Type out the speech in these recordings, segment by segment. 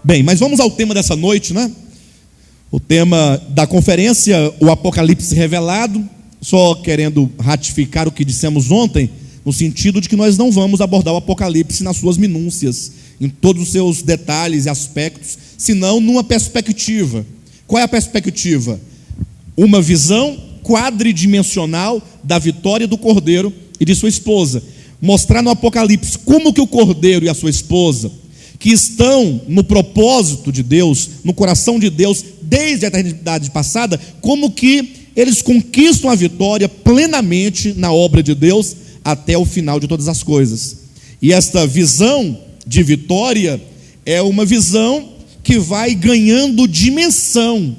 Bem, mas vamos ao tema dessa noite, né? O tema da conferência, o Apocalipse revelado. Só querendo ratificar o que dissemos ontem, no sentido de que nós não vamos abordar o Apocalipse nas suas minúcias, em todos os seus detalhes e aspectos, senão numa perspectiva. Qual é a perspectiva? Uma visão quadridimensional da vitória do Cordeiro e de sua esposa. Mostrar no Apocalipse como que o Cordeiro e a sua esposa, que estão no propósito de Deus, no coração de Deus, desde a eternidade passada, como que eles conquistam a vitória plenamente na obra de Deus, até o final de todas as coisas. E esta visão de vitória é uma visão que vai ganhando dimensão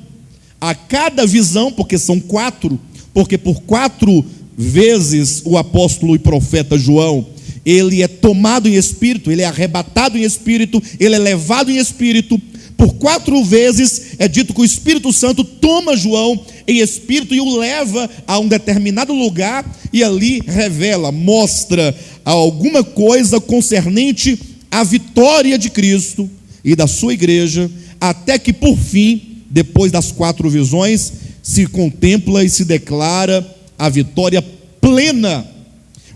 a cada visão, porque são 4, porque por 4 vezes o apóstolo e profeta João, ele é tomado em espírito, ele é arrebatado em espírito, ele é levado em espírito. Por 4 vezes é dito que o Espírito Santo toma João em espírito e o leva a um determinado lugar e ali revela, mostra alguma coisa concernente à vitória de Cristo e da sua igreja, até que por fim, depois das 4 visões, se contempla e se declara a vitória plena.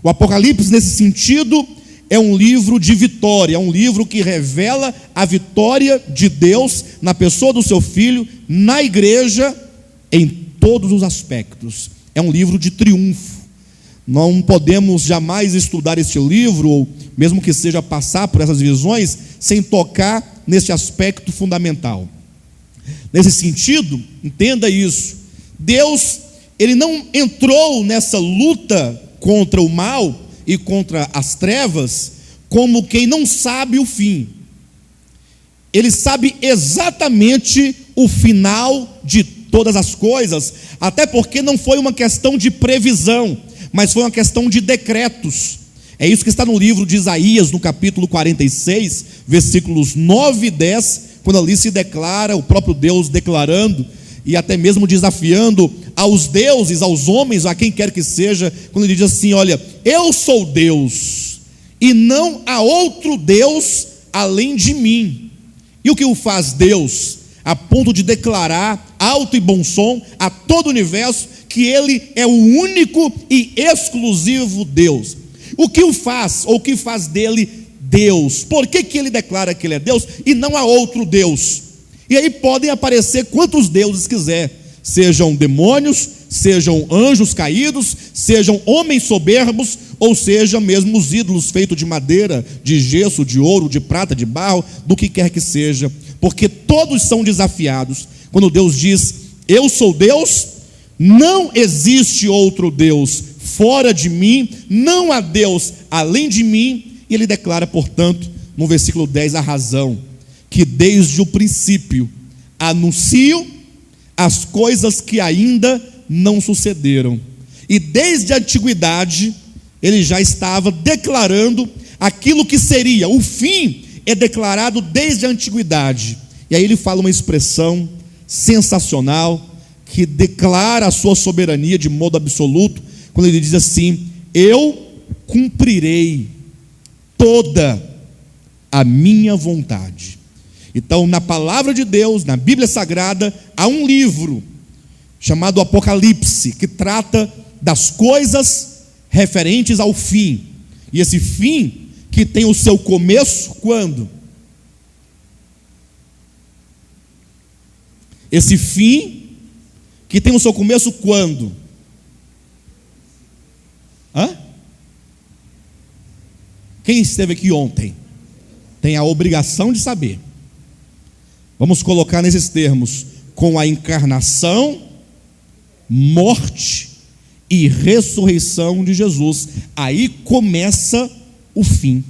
O Apocalipse, nesse sentido, é um livro de vitória, é um livro que revela a vitória de Deus na pessoa do seu Filho, na igreja, em todos os aspectos. É um livro de triunfo. Não podemos jamais estudar este livro, ou mesmo que seja passar por essas visões, sem tocar nesse aspecto fundamental. Nesse sentido, entenda isso. Deus, ele não entrou nessa luta contra o mal e contra as trevas como quem não sabe o fim. Ele sabe exatamente o final de todas as coisas, até porque não foi uma questão de previsão, mas foi uma questão de decretos. É isso que está no livro de Isaías, no capítulo 46, versículos 9 e 10, quando ali se declara, o próprio Deus declarando, e até mesmo desafiando aos deuses, aos homens, a quem quer que seja, quando ele diz assim: olha, eu sou Deus, e não há outro Deus além de mim. E o que o faz Deus? A ponto de declarar alto e bom som a todo o universo que ele é o único e exclusivo Deus. O que o faz, ou o que faz dele Deus? Por que ele declara que ele é Deus e não há outro Deus? E aí podem aparecer quantos deuses quiser, sejam demônios, sejam anjos caídos, sejam homens soberbos, ou seja mesmo os ídolos feitos de madeira, de gesso, de ouro, de prata, de barro, do que quer que seja, porque todos são desafiados. Quando Deus diz, eu sou Deus, não existe outro Deus fora de mim, não há Deus além de mim, e ele declara, portanto, no versículo 10, a razão, que desde o princípio anuncio as coisas que ainda não sucederam, e desde a antiguidade ele já estava declarando aquilo que seria, o fim é declarado desde a antiguidade. E aí ele fala uma expressão sensacional, que declara a sua soberania de modo absoluto, quando ele diz assim: eu cumprirei toda a minha vontade. Então, na palavra de Deus, na Bíblia Sagrada, há um livro chamado Apocalipse, que trata das coisas referentes ao fim. E esse fim, que tem o seu começo, quando? Esse fim, que tem o seu começo, quando? Quem esteve aqui ontem tem a obrigação de saber. Vamos colocar nesses termos: com a encarnação, morte e ressurreição de Jesus. Aí começa o fim.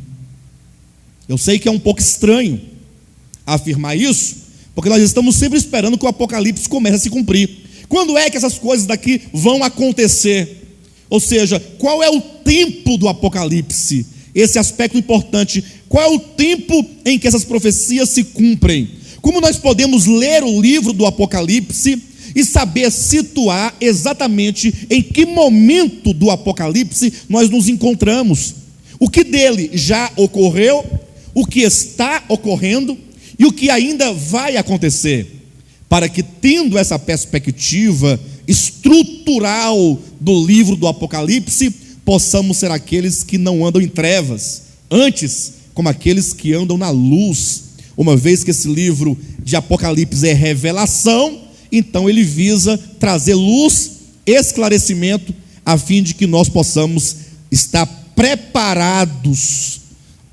Eu sei que é um pouco estranho afirmar isso, porque nós estamos sempre esperando que o Apocalipse comece a se cumprir. Quando é que essas coisas daqui vão acontecer? Ou seja, qual é o tempo do Apocalipse? Esse aspecto importante. Qual é o tempo em que essas profecias se cumprem? Como nós podemos ler o livro do Apocalipse e saber situar exatamente em que momento do Apocalipse nós nos encontramos? O que dele já ocorreu, o que está ocorrendo e o que ainda vai acontecer, para que, tendo essa perspectiva estrutural do livro do Apocalipse, possamos ser aqueles que não andam em trevas, antes como aqueles que andam na luz. Uma vez que esse livro de Apocalipse é revelação, então ele visa trazer luz, esclarecimento, a fim de que nós possamos estar preparados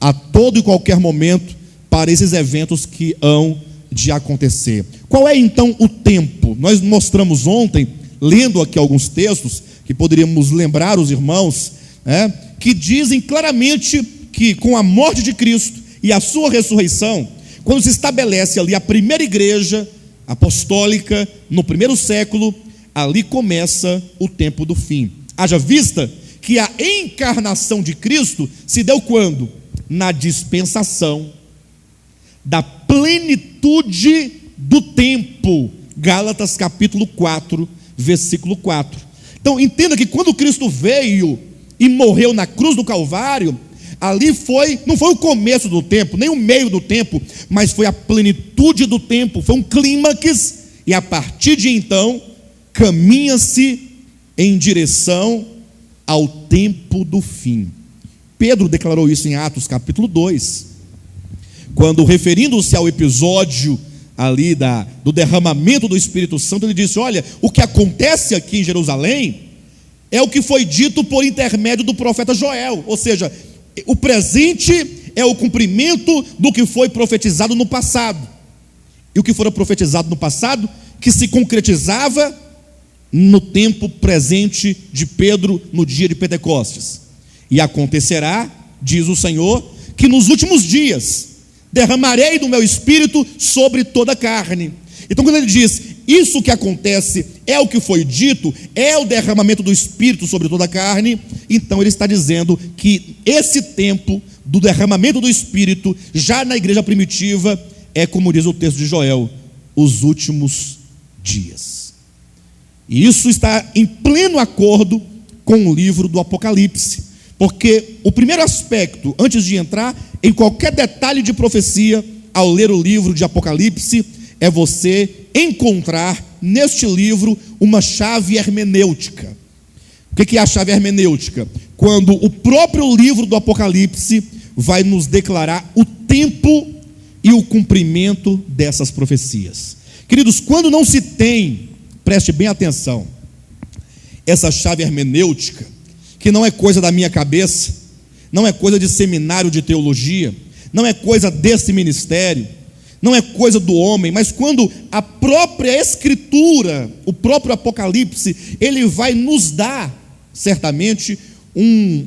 a todo e qualquer momento para esses eventos que hão de acontecer. Qual é então o tempo? Nós mostramos ontem, lendo aqui alguns textos, que poderíamos lembrar os irmãos, que dizem claramente que com a morte de Cristo e a sua ressurreição, quando se estabelece ali a primeira igreja apostólica, no primeiro século, ali começa o tempo do fim. Haja vista que a encarnação de Cristo se deu quando? Na dispensação da plenitude do tempo. Gálatas capítulo 4, versículo 4. Então entenda que quando Cristo veio e morreu na cruz do Calvário, ali não foi o começo do tempo, nem o meio do tempo, mas foi a plenitude do tempo, foi um clímax, e a partir de então, caminha-se em direção ao tempo do fim. Pedro declarou isso em Atos capítulo 2, quando, referindo-se ao episódio ali do derramamento do Espírito Santo, ele disse: olha, o que acontece aqui em Jerusalém é o que foi dito por intermédio do profeta Joel, ou seja, o presente é o cumprimento do que foi profetizado no passado. E o que fora profetizado no passado, que se concretizava no tempo presente de Pedro, no dia de Pentecostes. E acontecerá, diz o Senhor, que nos últimos dias derramarei do meu espírito sobre toda a carne. Então quando ele diz, isso que acontece é o que foi dito, é o derramamento do espírito sobre toda a carne, então ele está dizendo que esse tempo do derramamento do espírito, já na igreja primitiva, é como diz o texto de Joel, os últimos dias. E isso está em pleno acordo com o livro do Apocalipse, porque o primeiro aspecto, antes de entrar em qualquer detalhe de profecia, ao ler o livro de Apocalipse, é você encontrar neste livro uma chave hermenêutica. O que é a chave hermenêutica? Quando o próprio livro do Apocalipse vai nos declarar o tempo e o cumprimento dessas profecias. Queridos, quando não se tem, preste bem atenção, essa chave hermenêutica, que não é coisa da minha cabeça, não é coisa de seminário de teologia, não é coisa desse ministério, não é coisa do homem, mas quando a própria Escritura, o próprio Apocalipse, ele vai nos dar, certamente, um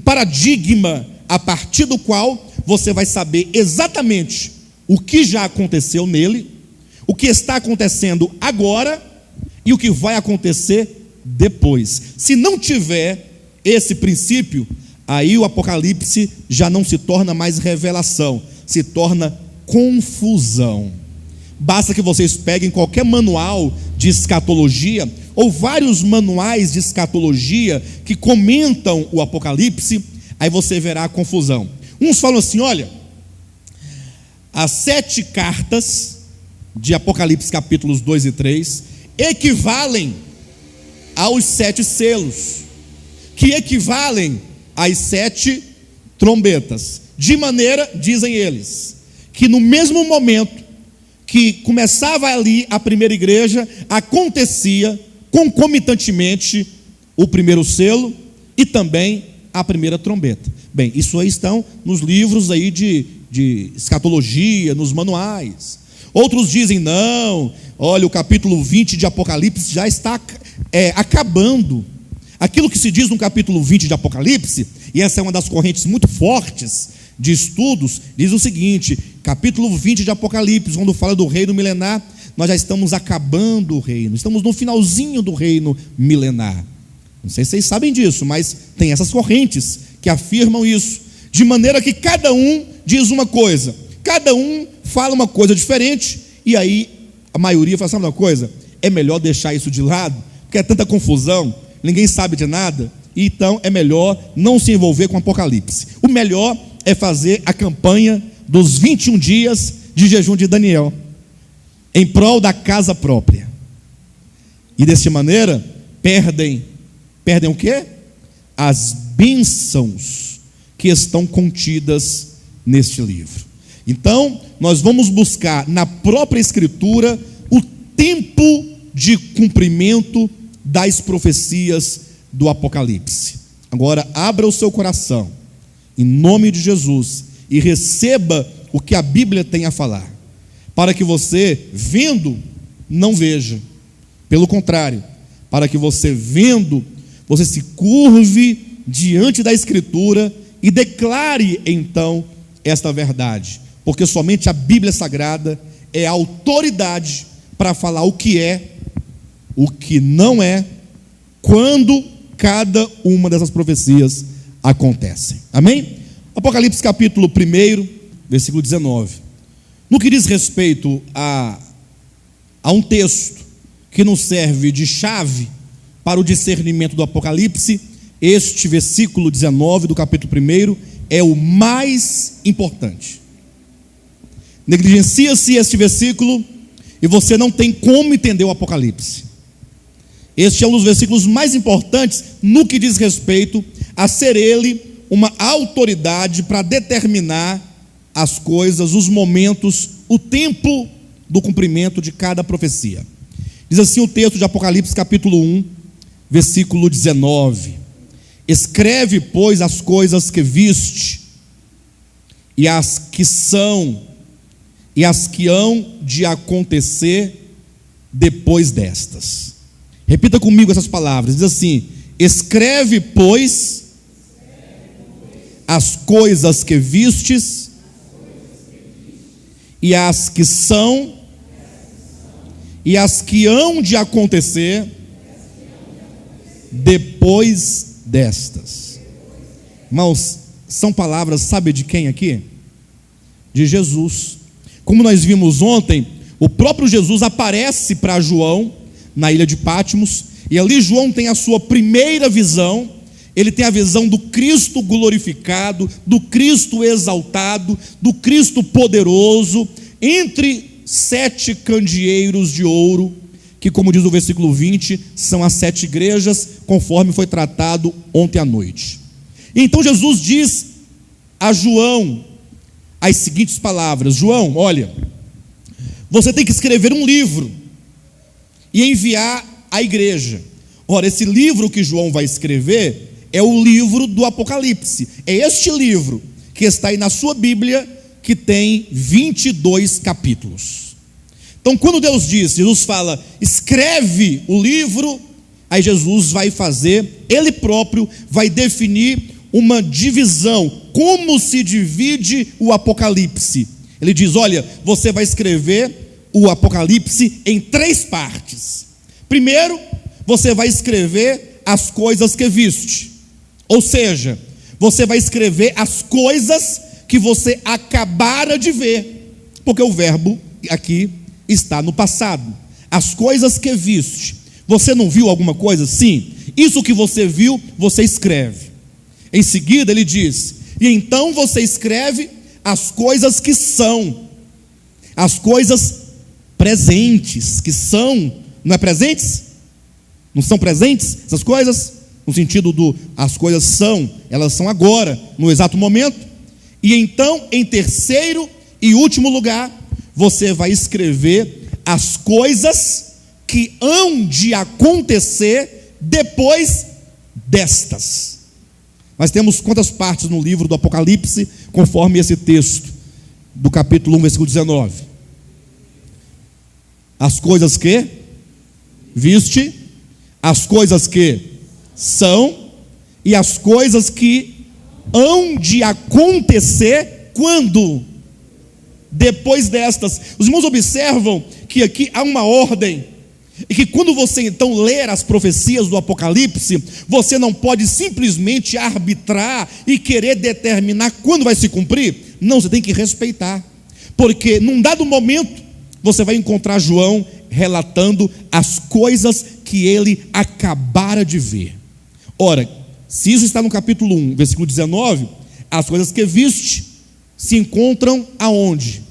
paradigma a partir do qual você vai saber exatamente o que já aconteceu nele, o que está acontecendo agora e o que vai acontecer depois. Se não tiver esse princípio, aí o Apocalipse já não se torna mais revelação, se torna confusão. Basta que vocês peguem qualquer manual de escatologia, ou vários manuais de escatologia que comentam o Apocalipse, aí você verá a confusão. Uns falam assim: olha, as 7 cartas de Apocalipse capítulos 2 e 3 equivalem aos 7 selos, que equivalem às 7 trombetas, de maneira, dizem eles, que no mesmo momento que começava ali a primeira igreja, acontecia concomitantemente o primeiro selo e também a primeira trombeta. Bem, isso aí estão nos livros aí de escatologia, nos manuais. Outros dizem, não, olha, o capítulo 20 de Apocalipse já está acabando. Aquilo que se diz no capítulo 20 de Apocalipse, e essa é uma das correntes muito fortes de estudos, diz o seguinte: capítulo 20 de Apocalipse, quando fala do reino milenar, nós já estamos acabando o reino, estamos no finalzinho do reino milenar. Não sei se vocês sabem disso, mas tem essas correntes que afirmam isso, de maneira que cada um diz uma coisa, cada um fala uma coisa diferente, e aí a maioria fala: sabe uma coisa? É melhor deixar isso de lado, porque é tanta confusão, ninguém sabe de nada, então é melhor não se envolver com Apocalipse. O melhor é fazer a campanha dos 21 dias de jejum de Daniel, em prol da casa própria. E desta maneira, perdem o quê? As bênçãos que estão contidas neste livro. Então, nós vamos buscar na própria Escritura o tempo de cumprimento das profecias do Apocalipse. Agora, abra o seu coração, em nome de Jesus, e receba o que a Bíblia tem a falar, para que você, vendo, não veja. Pelo contrário, para que você, vendo, você se curve diante da Escritura e declare, então, esta verdade. Porque somente a Bíblia Sagrada é a autoridade para falar o que é, o que não é, quando cada uma dessas profecias acontecem. Amém? Apocalipse capítulo 1, versículo 19. No que diz respeito a um texto que nos serve de chave para o discernimento do Apocalipse, este versículo 19 do capítulo 1 é o mais importante. Negligencia-se este versículo e você não tem como entender o Apocalipse. Este é um dos versículos mais importantes no que diz respeito a ser ele uma autoridade para determinar as coisas, os momentos, o tempo do cumprimento de cada profecia. Diz assim o texto de Apocalipse capítulo 1, versículo 19: escreve, pois, as coisas que viste, e as que são, e as que hão de acontecer depois destas. Repita comigo essas palavras, diz assim: escreve, pois, as coisas que vistes, e as que são, e as que hão de acontecer depois destas. Irmãos, são palavras, sabe de quem aqui? De Jesus. Como nós vimos ontem, o próprio Jesus aparece para João na ilha de Patmos, e ali João tem a sua primeira visão. Ele tem a visão do Cristo glorificado, do Cristo exaltado, do Cristo poderoso, entre 7 candeeiros de ouro, que, como diz o versículo 20, são as 7 igrejas, conforme foi tratado ontem à noite. Então Jesus diz a João as seguintes palavras: João, olha, você tem que escrever um livro e enviar à igreja. Ora, esse livro que João vai escrever é o livro do Apocalipse. É este livro que está aí na sua Bíblia, que tem 22 capítulos. Então, quando Deus diz, Jesus fala, escreve o livro, aí Jesus vai fazer, ele próprio vai definir uma divisão, como se divide o Apocalipse. Ele diz, olha, você vai escrever o Apocalipse em 3 partes. Primeiro, você vai escrever as coisas que viste. Ou seja, você vai escrever as coisas que você acabara de ver, porque o verbo aqui está no passado. As coisas que viste. Você não viu alguma coisa? Sim. Isso que você viu, você escreve. Em seguida ele diz, e então você escreve as coisas que são, as coisas presentes, que são, não é presentes? Não são presentes essas coisas? No sentido do, as coisas são, elas são agora, no exato momento. E então, em terceiro e último lugar, você vai escrever as coisas que hão de acontecer depois destas. Nós temos quantas partes no livro do Apocalipse, conforme esse texto do capítulo 1, versículo 19? As coisas que viste, as coisas que são e as coisas que hão de acontecer quando? Depois destas. Os irmãos observam que aqui há uma ordem, e que quando você então ler as profecias do Apocalipse, você não pode simplesmente arbitrar e querer determinar quando vai se cumprir. Não, você tem que respeitar, porque num dado momento você vai encontrar João relatando as coisas que ele acabara de ver. Ora, se isso está no capítulo 1, versículo 19, as coisas que viste se encontram aonde?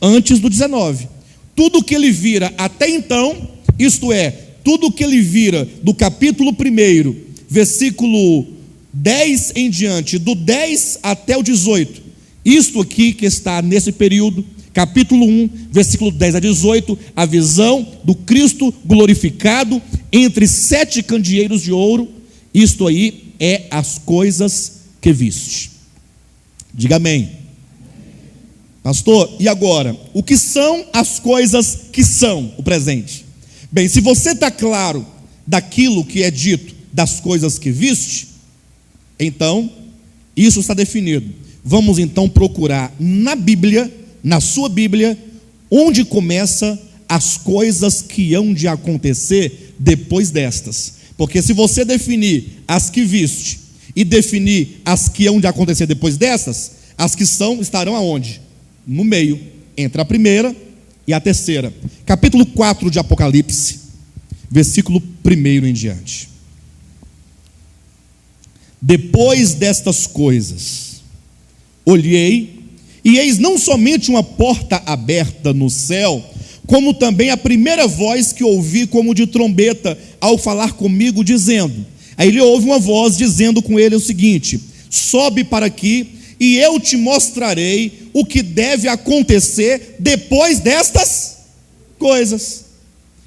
antes do 19. Tudo que ele vira até então, isto é, tudo que ele vira do capítulo 1, versículo 10 em diante, do 10 até o 18, isto aqui que está nesse período, capítulo 1, versículo 10 a 18, a visão do Cristo glorificado entre 7 candeeiros de ouro, isto aí é as coisas que viste. Diga amém. Pastor, e agora? O que são as coisas que são o presente? Bem, se você está claro daquilo que é dito, das coisas que viste, então, isso está definido. Vamos então procurar na Bíblia, na sua Bíblia, onde começa as coisas que hão de acontecer depois destas. Porque se você definir as que viste e definir as que hão de acontecer depois destas, as que são estarão aonde? No meio, entre a primeira e a terceira. Capítulo 4 de Apocalipse, versículo 1 em diante. Depois destas coisas, olhei, e eis não somente uma porta aberta no céu, como também a primeira voz que ouvi como de trombeta, ao falar comigo, dizendo, aí ele ouve uma voz dizendo com ele o seguinte, sobe para aqui, e eu te mostrarei o que deve acontecer depois destas coisas.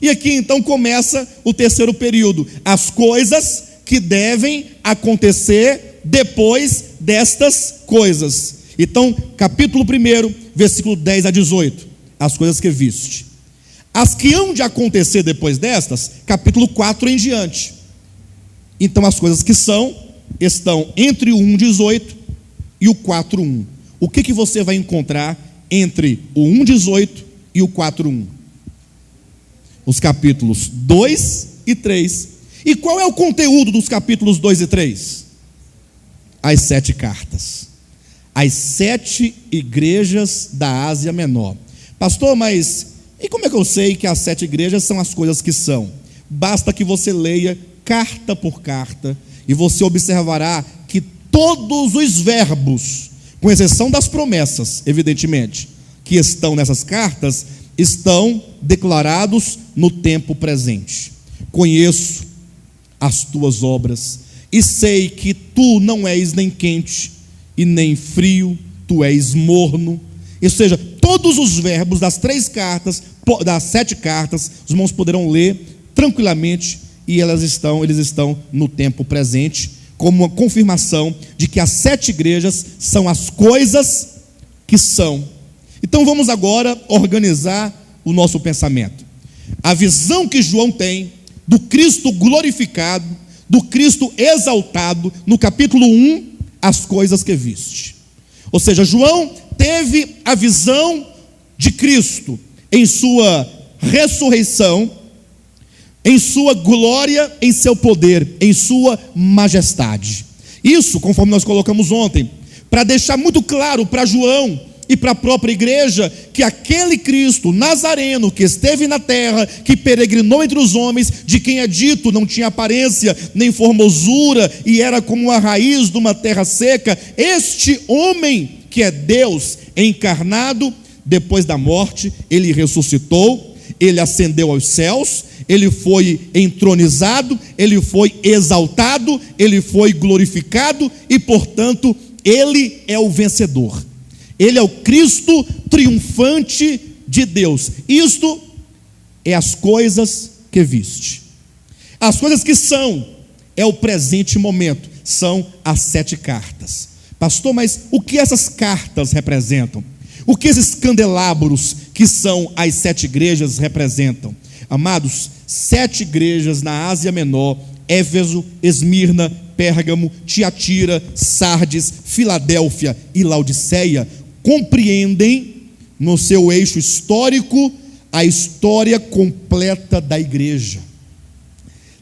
E aqui então começa o terceiro período, as coisas que devem acontecer depois destas coisas. Então, capítulo 1, versículo 10 a 18, as coisas que viste. As que hão de acontecer depois destas, capítulo 4 em diante. Então, as coisas que são, estão entre o 1,18 e o 4,1. O que você vai encontrar entre o 1,18 e o 4,1? Os capítulos 2 e 3. E qual é o conteúdo dos capítulos 2 e 3? As 7 cartas. As 7 igrejas da Ásia Menor. Pastor, mas e como é que eu sei que as 7 igrejas são as coisas que são? Basta que você leia carta por carta e você observará que todos os verbos, com exceção das promessas, evidentemente, que estão nessas cartas, estão declarados no tempo presente. Conheço as tuas obras e sei que tu não és nem quente e nem frio, tu és morno. Ou seja, todos os verbos das 3 cartas, das 7 cartas, os irmãos poderão ler tranquilamente e eles estão no tempo presente, como uma confirmação de que as 7 igrejas são as coisas que são. Então vamos agora organizar o nosso pensamento. A visão que João tem do Cristo glorificado, do Cristo exaltado, no capítulo 1, as coisas que viste. Ou seja, João teve a visão de Cristo em sua ressurreição, em sua glória, em seu poder, em sua majestade. Isso, conforme nós colocamos ontem, para deixar muito claro para João e para a própria igreja, que aquele Cristo nazareno que esteve na terra, que peregrinou entre os homens, de quem é dito não tinha aparência nem formosura e era como a raiz de uma terra seca, este homem que é Deus encarnado, depois da morte, ele ressuscitou, ele ascendeu aos céus, ele foi entronizado, ele foi exaltado, ele foi glorificado e, portanto, ele é o vencedor. Ele é o Cristo triunfante de Deus. Isto é as coisas que viste. As coisas que são, é o presente momento, são as 7 cartas. Pastor, mas o que essas cartas representam? O que esses candelabros, que são as 7 igrejas, representam? Amados, 7 igrejas na Ásia Menor, Éfeso, Esmirna, Pérgamo, Tiatira, Sardes, Filadélfia e Laodiceia, compreendem no seu eixo histórico a história completa da igreja.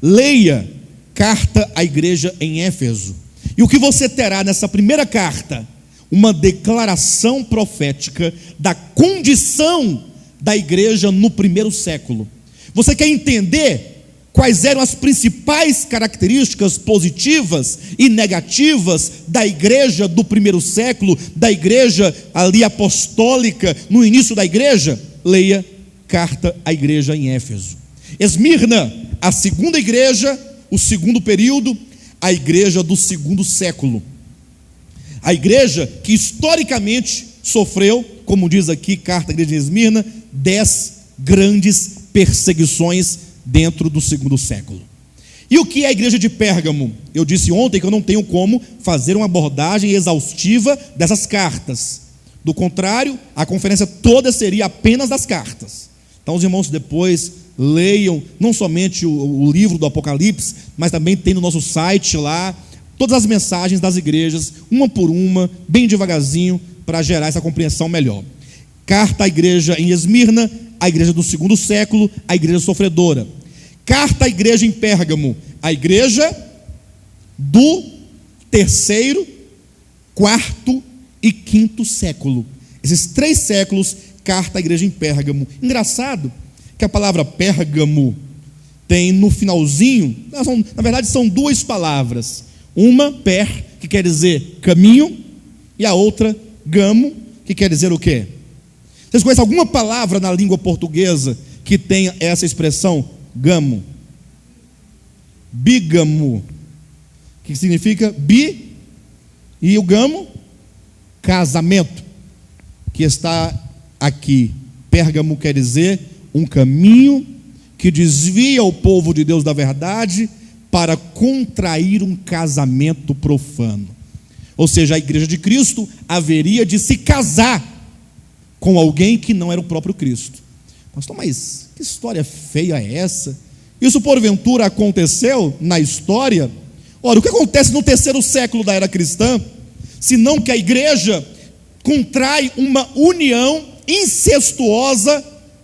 Leia carta à igreja em Éfeso, e o que você terá nessa primeira carta? Uma declaração profética da condição da igreja no primeiro século. Você quer entender quais eram as principais características positivas e negativas da igreja do primeiro século, da igreja ali apostólica, no início da igreja, leia carta à igreja em Éfeso. Esmirna, a segunda igreja, o segundo período, a igreja do segundo século. A igreja que historicamente sofreu, como diz aqui, carta à igreja de Esmirna, 10 grandes perseguições dentro do segundo século. E o que é a igreja de Pérgamo? Eu disse ontem que eu não tenho como fazer uma abordagem exaustiva dessas cartas. Do contrário, a conferência toda seria apenas das cartas. Então os irmãos depois leiam não somente o livro do Apocalipse, mas também tem no nosso site lá todas as mensagens das igrejas, uma por uma, bem devagarzinho, para gerar essa compreensão melhor. Carta à igreja em Esmirna, a igreja do segundo século, a igreja sofredora. Carta à igreja em Pérgamo, a igreja do terceiro, quarto e quinto século. Esses 3 séculos, carta à igreja em Pérgamo. Engraçado que a palavra Pérgamo tem no finalzinho, na verdade são 2 palavras. Uma, per, que quer dizer caminho, e a outra, gamo, que quer dizer o quê? Vocês conhecem alguma palavra na língua portuguesa que tenha essa expressão, gamo? Bígamo, que significa bi, e o gamo, casamento, que está aqui. Pérgamo quer dizer um caminho que desvia o povo de Deus da verdade para contrair um casamento profano. Ou seja, a igreja de Cristo haveria de se casar com alguém que não era o próprio Cristo. Mas que história feia é essa? Isso porventura aconteceu na história? Ora, o que acontece no terceiro século da era cristã, senão que a igreja contrai uma união incestuosa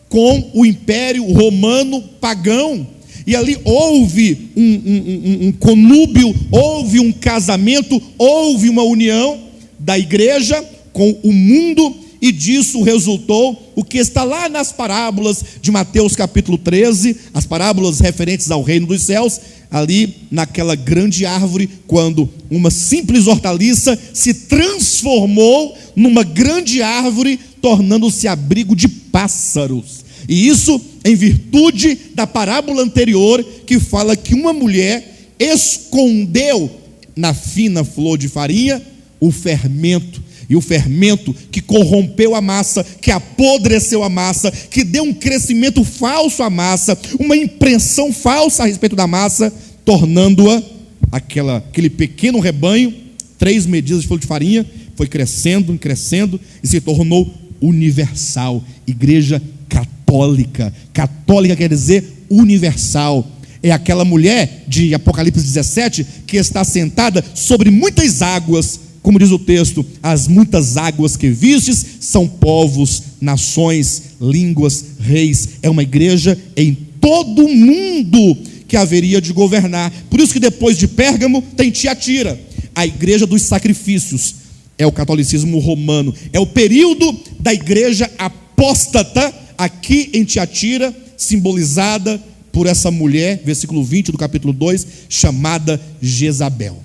com o império romano pagão, e ali houve um conúbio, houve um casamento, houve uma união da igreja com o mundo, e disso resultou o que está lá nas parábolas de Mateus capítulo 13, as parábolas referentes ao reino dos céus, ali naquela grande árvore, quando uma simples hortaliça se transformou numa grande árvore, tornando-se abrigo de pássaros. E isso em virtude da parábola anterior, que fala que uma mulher escondeu na fina flor de farinha o fermento. E o fermento que corrompeu a massa, que apodreceu a massa, que deu um crescimento falso à massa, uma impressão falsa a respeito da massa, tornando-a aquele pequeno rebanho, 3 medidas de flor de farinha, foi crescendo, crescendo, e se tornou universal. Igreja católica. Católica quer dizer universal. É aquela mulher de Apocalipse 17 que está sentada sobre muitas águas. Como diz o texto, as muitas águas que vistes são povos, nações, línguas, reis. É uma igreja em todo o mundo que haveria de governar. Por isso que depois de Pérgamo tem Tiatira, a igreja dos sacrifícios. É o catolicismo romano, é o período da igreja apóstata, aqui em Tiatira, simbolizada por essa mulher, versículo 20 do capítulo 2, chamada Jezabel.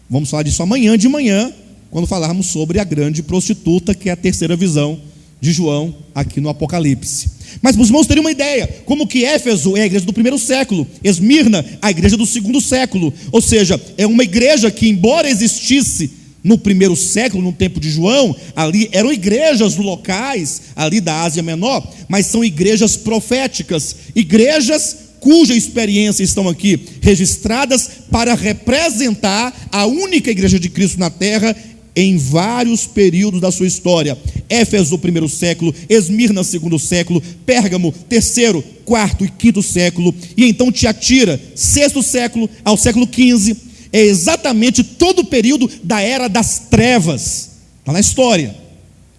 Vamos falar disso amanhã de manhã, quando falarmos sobre a grande prostituta, que é a terceira visão de João, aqui no Apocalipse. Mas os irmãos terem uma ideia, como que Éfeso é a igreja do primeiro século, Esmirna, a igreja do segundo século, ou seja, é uma igreja que, embora existisse no primeiro século, no tempo de João, ali eram igrejas locais, ali da Ásia Menor, mas são igrejas proféticas, igrejas cuja experiência estão aqui registradas para representar a única igreja de Cristo na terra em vários períodos da sua história. Éfeso, primeiro século, Esmirna, segundo século, Pérgamo, terceiro, quarto e quinto século, e então Tiatira, sexto século ao século XV, é exatamente todo o período da era das trevas, está na história.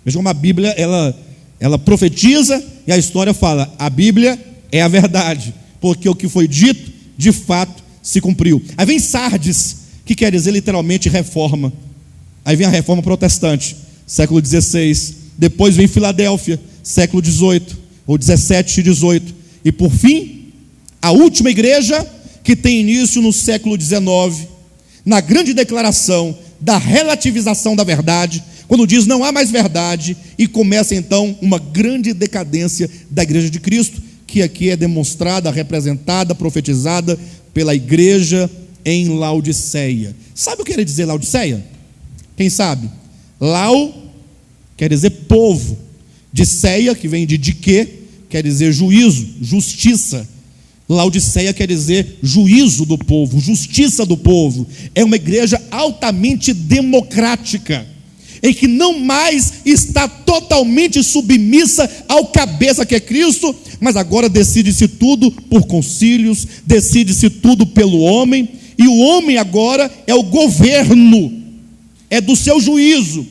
Veja como a Bíblia, ela profetiza, e a história fala, a Bíblia é a verdade, porque o que foi dito, de fato, se cumpriu. Aí vem Sardes, que quer dizer literalmente reforma. Aí vem a reforma protestante, século XVI. Depois vem Filadélfia, século XVIII, ou XVII e XVIII. E por fim, A última igreja, que tem início no século XIX, na grande declaração da relativização da verdade, quando diz não há mais verdade, e começa então uma grande decadência da igreja de Cristo, que aqui é demonstrada, representada, profetizada pela igreja em Laodiceia. Sabe o que quer dizer Laodiceia? Quem sabe? Lau quer dizer povo, Diceia, que vem de dique, quer dizer juízo, justiça. Laodiceia quer dizer juízo do povo, justiça do povo. É uma igreja altamente democrática, em que não mais está totalmente submissa ao cabeça que é Cristo, mas agora decide-se tudo por concílios, decide-se tudo pelo homem, e o homem agora é o governo, é do seu juízo,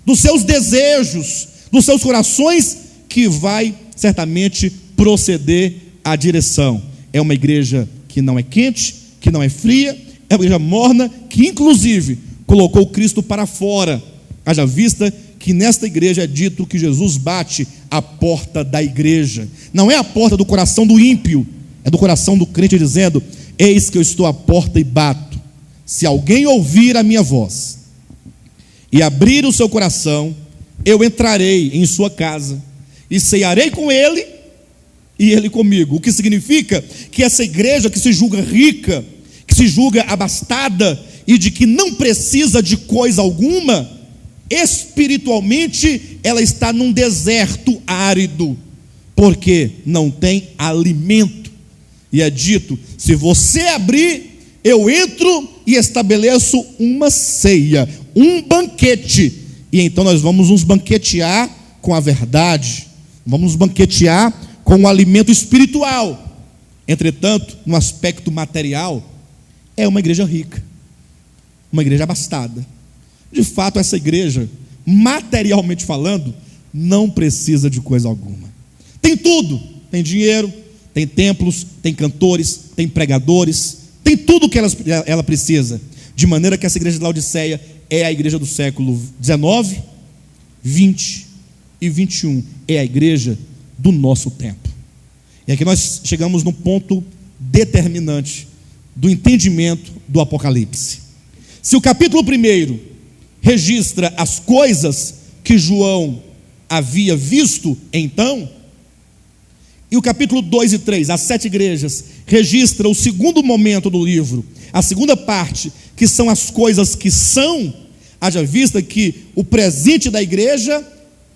dos seus desejos, dos seus corações, que vai certamente proceder à direção. É uma igreja que não é quente, que não é fria, é uma igreja morna, que inclusive colocou Cristo para fora. Haja vista que nesta igreja é dito que Jesus bate à porta da igreja. Não é a porta do coração do ímpio, é do coração do crente, dizendo: eis que eu estou à porta e bato. Se alguém ouvir a minha voz e abrir o seu coração, eu entrarei em sua casa e cearei com ele e ele comigo. O que significa que essa igreja que se julga rica, que se julga abastada e de que não precisa de coisa alguma, espiritualmente ela está num deserto árido, porque não tem alimento. E é dito: se você abrir, eu entro e estabeleço uma ceia, um banquete, e então nós vamos nos banquetear com a verdade, vamos nos banquetear com o alimento espiritual. Entretanto, no aspecto material, é uma igreja rica, uma igreja abastada. De fato, essa igreja, materialmente falando, não precisa de coisa alguma. Tem tudo, tem dinheiro, tem templos, tem cantores, tem pregadores, tem tudo o que ela precisa. De maneira que essa igreja de Laodiceia é a igreja do século 19, 20 e 21. É a igreja do nosso tempo. E aqui nós chegamos num ponto determinante do entendimento do Apocalipse. Se o capítulo 1 registra as coisas que João havia visto então, e o capítulo 2 e 3, as 7 igrejas, registra o segundo momento do livro, a segunda parte, que são as coisas que são, haja vista que o presente da igreja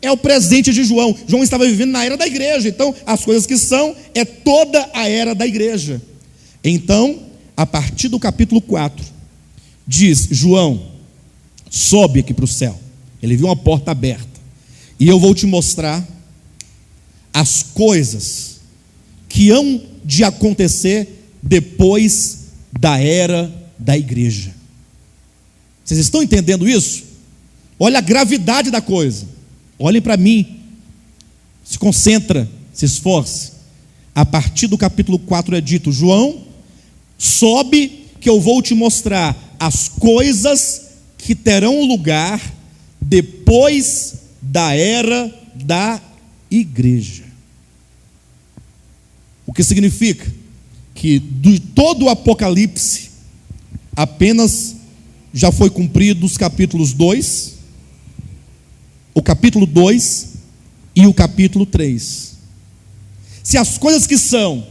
é o presente de João. João estava vivendo na era da igreja, então as coisas que são é toda a era da igreja. Então, a partir do capítulo 4, diz: João, sobe aqui para o céu. Ele viu uma porta aberta, e eu vou te mostrar as coisas que hão de acontecer depois da era da igreja. Vocês estão entendendo isso? Olha a gravidade da coisa. Olhem para mim, se concentra, se esforce. A partir do capítulo 4 é dito: João, sobe que eu vou te mostrar as coisas que terão lugar depois da era da igreja. O que significa que de todo o Apocalipse apenas já foi cumprido os capítulos 2, o capítulo 2 e o capítulo 3. Se as coisas que são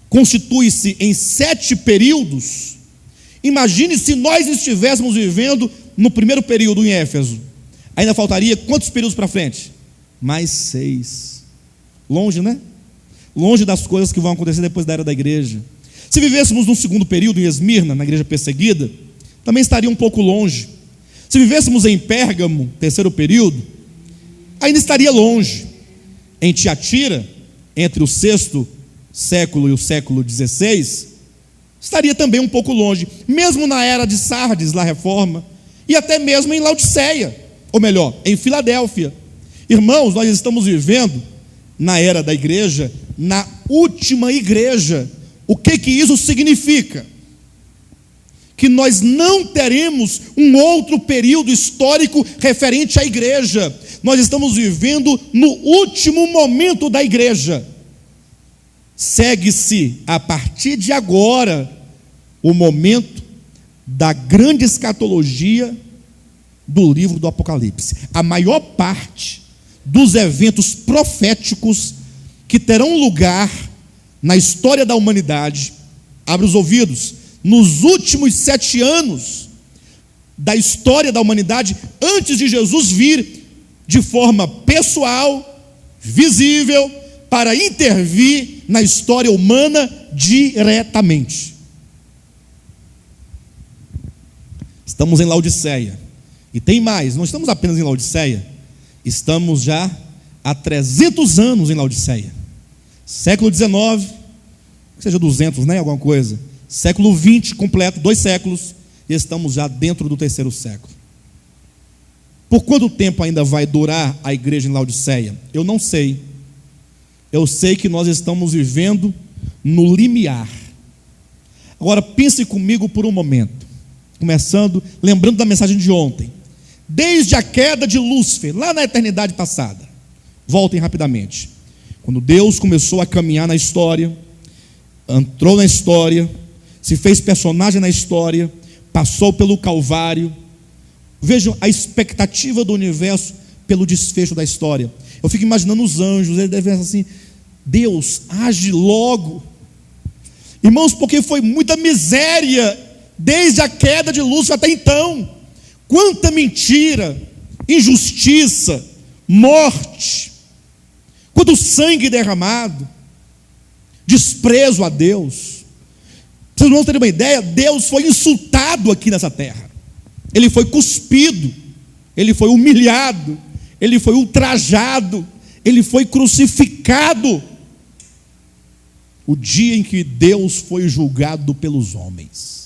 constituem-se em 7 períodos, imagine se nós estivéssemos vivendo no primeiro período em Éfeso. Ainda faltaria quantos períodos para frente? Mais 6. Longe, né? Longe das coisas que vão acontecer depois da era da igreja. Se vivêssemos num segundo período em Esmirna, na igreja perseguida, também estaria um pouco longe. Se vivêssemos em Pérgamo, terceiro período, ainda estaria longe. Em Tiatira, entre o 6º século e o século 16, estaria também um pouco longe. Mesmo na era de Sardes, na Reforma, e até mesmo em Laodiceia, ou melhor, em Filadélfia. Irmãos, nós estamos vivendo na era da igreja, na última igreja. O que isso significa? Que nós não teremos um outro período histórico referente à igreja. Nós estamos vivendo no último momento da igreja. segue-se a partir de agora o momento da grande escatologia do livro do Apocalipse. A maior parte dos eventos proféticos que terão lugar na história da humanidade, abre os ouvidos, nos últimos 7 anos da história da humanidade, antes de Jesus vir de forma pessoal, visível, para intervir na história humana diretamente. Estamos em Laodiceia. E tem mais, não estamos apenas em Laodiceia, estamos já há 300 anos em Laodiceia. Século XIX, que seja 200, né, alguma coisa. Século XX completo, 2 séculos, e estamos já dentro do 3º século. Por quanto tempo ainda vai durar a igreja em Laodiceia? Eu não sei. Eu sei que nós estamos vivendo no limiar. Agora pense comigo por um momento, começando, lembrando da mensagem de ontem. Desde a queda de Lúcifer, lá na eternidade passada, voltem rapidamente. Quando Deus começou a caminhar na história, entrou na história, se fez personagem na história, passou pelo Calvário. Vejam a expectativa do universo pelo desfecho da história. Eu fico imaginando os anjos, eles devem pensar assim: Deus, age logo. Irmãos, porque foi muita miséria desde a queda de Lúcifer até então. Quanta mentira, injustiça, morte, quanto sangue derramado, desprezo a Deus. Vocês não terem uma ideia, Deus foi insultado aqui nessa terra. Ele foi cuspido, ele foi humilhado, ele foi ultrajado, ele foi crucificado. O dia em que Deus foi julgado pelos homens.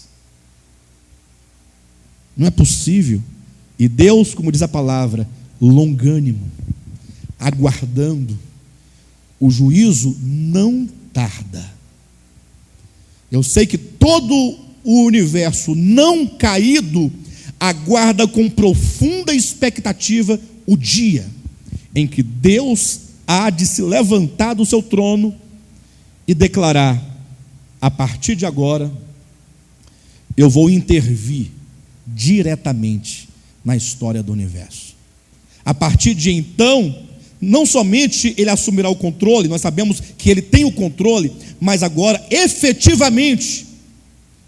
Não é possível. E Deus, como diz a palavra, longânimo, aguardando. O juízo não tarda. Eu sei que todo o universo não caído aguarda com profunda expectativa o dia em que Deus há de se levantar do seu trono e declarar: a partir de agora eu vou intervir diretamente na história do universo. A partir de então, não somente ele assumirá o controle, nós sabemos que ele tem o controle, mas agora efetivamente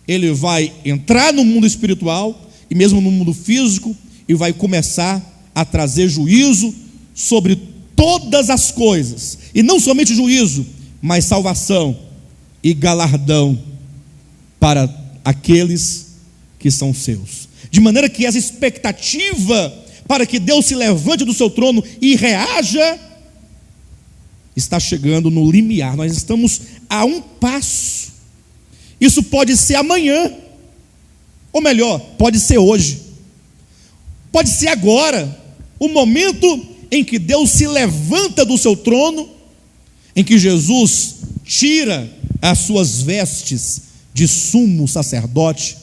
ele vai entrar no mundo espiritual e mesmo no mundo físico e vai começar a trazer juízo sobre todas as coisas, e não somente juízo, mas salvação e galardão para aqueles que são seus. De maneira que essa expectativa para que Deus se levante do seu trono e reaja está chegando no limiar. Nós estamos a um passo. Isso pode ser amanhã, ou melhor, pode ser hoje, pode ser agora, o momento em que Deus se levanta do seu trono, em que Jesus tira as suas vestes de sumo sacerdote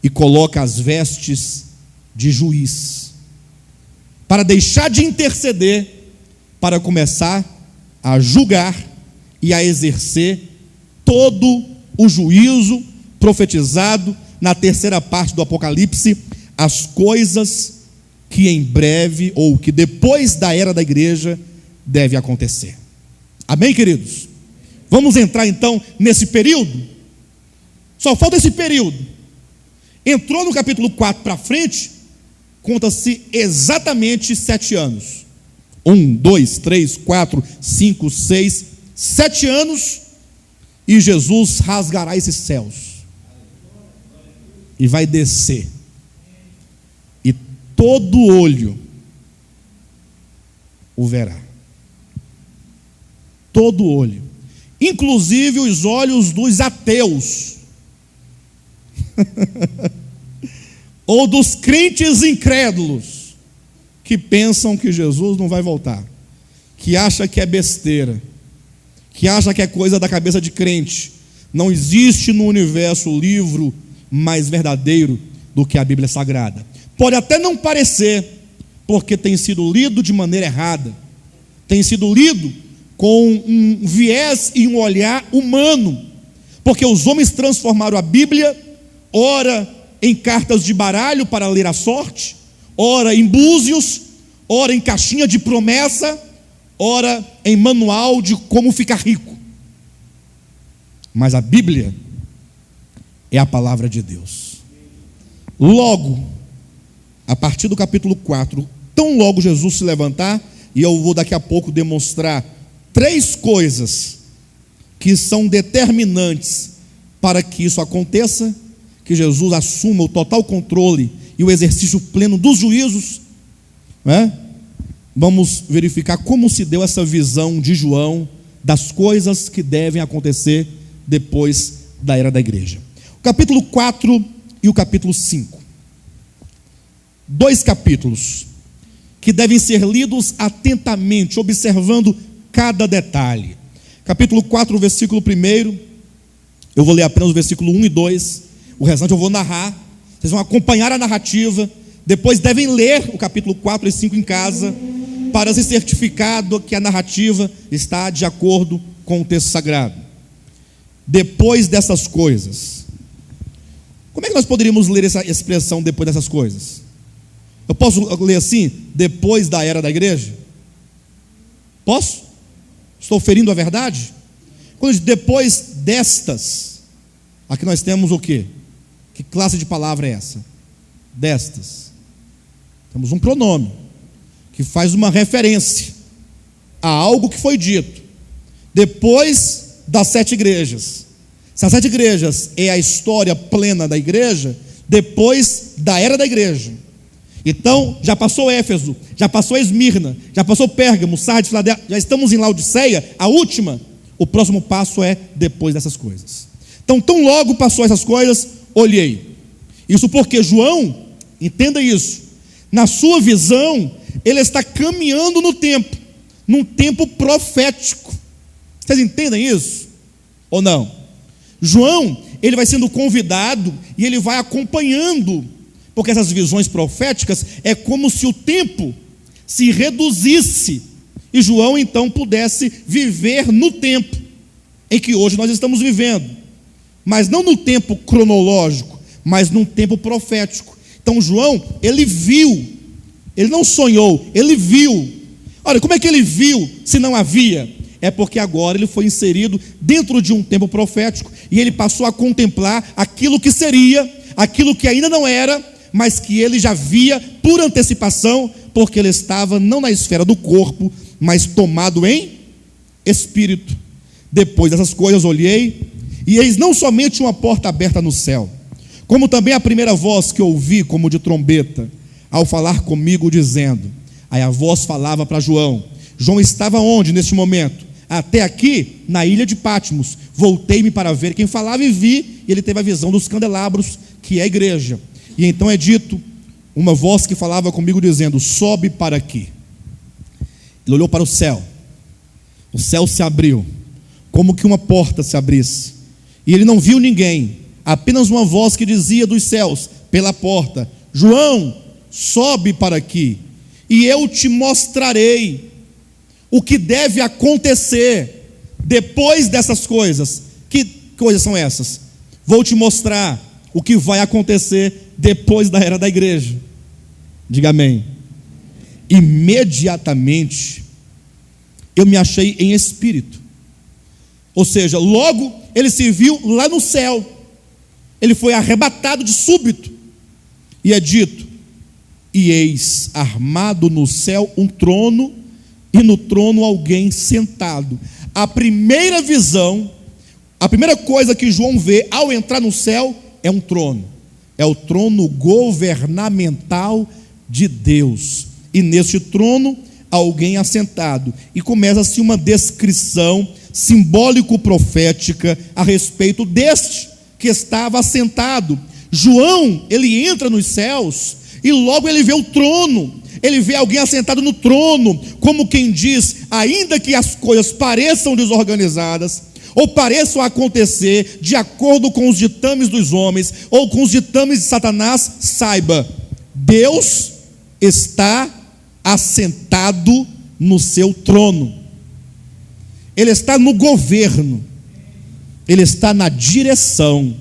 e coloca as vestes de juiz, para deixar de interceder, para começar a julgar e a exercer todo o juízo profetizado na 3ª parte do Apocalipse, as coisas que em breve, ou que depois da era da igreja, deve acontecer. Amém, queridos? Vamos entrar então nesse período. Só falta esse período. Entrou no capítulo 4 para frente, conta-se exatamente 7 anos. 1, 2, 3, 4, 5, 6, 7 anos, e Jesus rasgará esses céus e vai descer, e todo olho o verá. Todo olho, inclusive os olhos dos ateus ou dos crentes incrédulos que pensam que Jesus não vai voltar, que acha que é besteira, que acha que é coisa da cabeça de crente. Não existe no universo livro mais verdadeiro do que a Bíblia Sagrada. Pode até não parecer, porque tem sido lido de maneira errada, tem sido lido com um viés e um olhar humano, porque os homens transformaram a Bíblia, ora em cartas de baralho para ler a sorte, ora em búzios, ora em caixinha de promessa, ora em manual de como ficar rico. Mas a Bíblia é a palavra de Deus. Logo, a partir do capítulo 4, tão logo Jesus se levantar, e eu vou daqui a pouco demonstrar 3 coisas que são determinantes para que isso aconteça, que Jesus assuma o total controle e o exercício pleno dos juízos, né? Vamos verificar como se deu essa visão de João das coisas que devem acontecer depois da era da igreja. O capítulo 4 e o capítulo 5. 2 capítulos que devem ser lidos atentamente, observando cada detalhe. Capítulo 4, versículo 1, eu vou ler apenas o versículo 1 e 2, o restante eu vou narrar, vocês vão acompanhar a narrativa, depois devem ler o capítulo 4 e 5 em casa, para ser certificado que a narrativa está de acordo com o texto sagrado. Depois dessas coisas, como é que nós poderíamos ler essa expressão depois dessas coisas? Eu posso ler assim, depois da era da igreja? Posso? Estou ferindo a verdade? Quando diz depois destas, aqui nós temos o quê? Que classe de palavra é essa? Destas. Temos um pronome que faz uma referência a algo que foi dito depois das 7 igrejas. Se as 7 igrejas é a história plena da igreja, depois da era da igreja. Então, já passou Éfeso, já passou Esmirna, já passou Pérgamo, Sardes, Filadélfia, já estamos em Laodiceia, a última. O próximo passo é depois dessas coisas. Então, tão logo passou essas coisas, olhei. Isso porque João, entenda isso, na sua visão, ele está caminhando no tempo, num tempo profético. Vocês entendem isso? Ou não? João, ele vai sendo convidado e ele vai acompanhando, porque essas visões proféticas é como se o tempo se reduzisse e João então pudesse viver no tempo em que hoje nós estamos vivendo, mas não no tempo cronológico, mas num tempo profético. Então João, ele viu, ele não sonhou, ele viu. Olha, como é que ele viu se não havia? É porque agora ele foi inserido dentro de um tempo profético e ele passou a contemplar aquilo que seria, aquilo que ainda não era, mas que ele já via por antecipação, porque ele estava não na esfera do corpo, mas tomado em espírito. Depois dessas coisas olhei, e eis não somente uma porta aberta no céu, como também a primeira voz que ouvi como de trombeta, ao falar comigo dizendo, aí a voz falava para João. João estava onde neste momento? Até aqui, na ilha de Patmos. Voltei-me para ver quem falava e vi, e ele teve a visão dos candelabros, que é a igreja. E então é dito, uma voz que falava comigo dizendo, sobe para aqui. Ele olhou para o céu se abriu, como que uma porta se abrisse, e ele não viu ninguém, apenas uma voz que dizia dos céus, pela porta, João, sobe para aqui, e eu te mostrarei o que deve acontecer depois dessas coisas. Que coisas são essas? Vou te mostrar o que vai acontecer depois da era da igreja. Diga amém. Imediatamente eu me achei em espírito, ou seja, logo ele se viu lá no céu, ele foi arrebatado de súbito, e é dito, e eis armado no céu um trono, e no trono alguém sentado. A primeira visão, a primeira coisa que João vê ao entrar no céu é um trono, é o trono governamental de Deus, e neste trono alguém assentado, e começa-se uma descrição simbólico-profética a respeito deste que estava assentado. João, ele entra nos céus e logo ele vê o trono, ele vê alguém assentado no trono, como quem diz, ainda que as coisas pareçam desorganizadas, ou pareçam acontecer de acordo com os ditames dos homens, ou com os ditames de Satanás, saiba, Deus está assentado no seu trono. Ele está no governo, Ele está na direção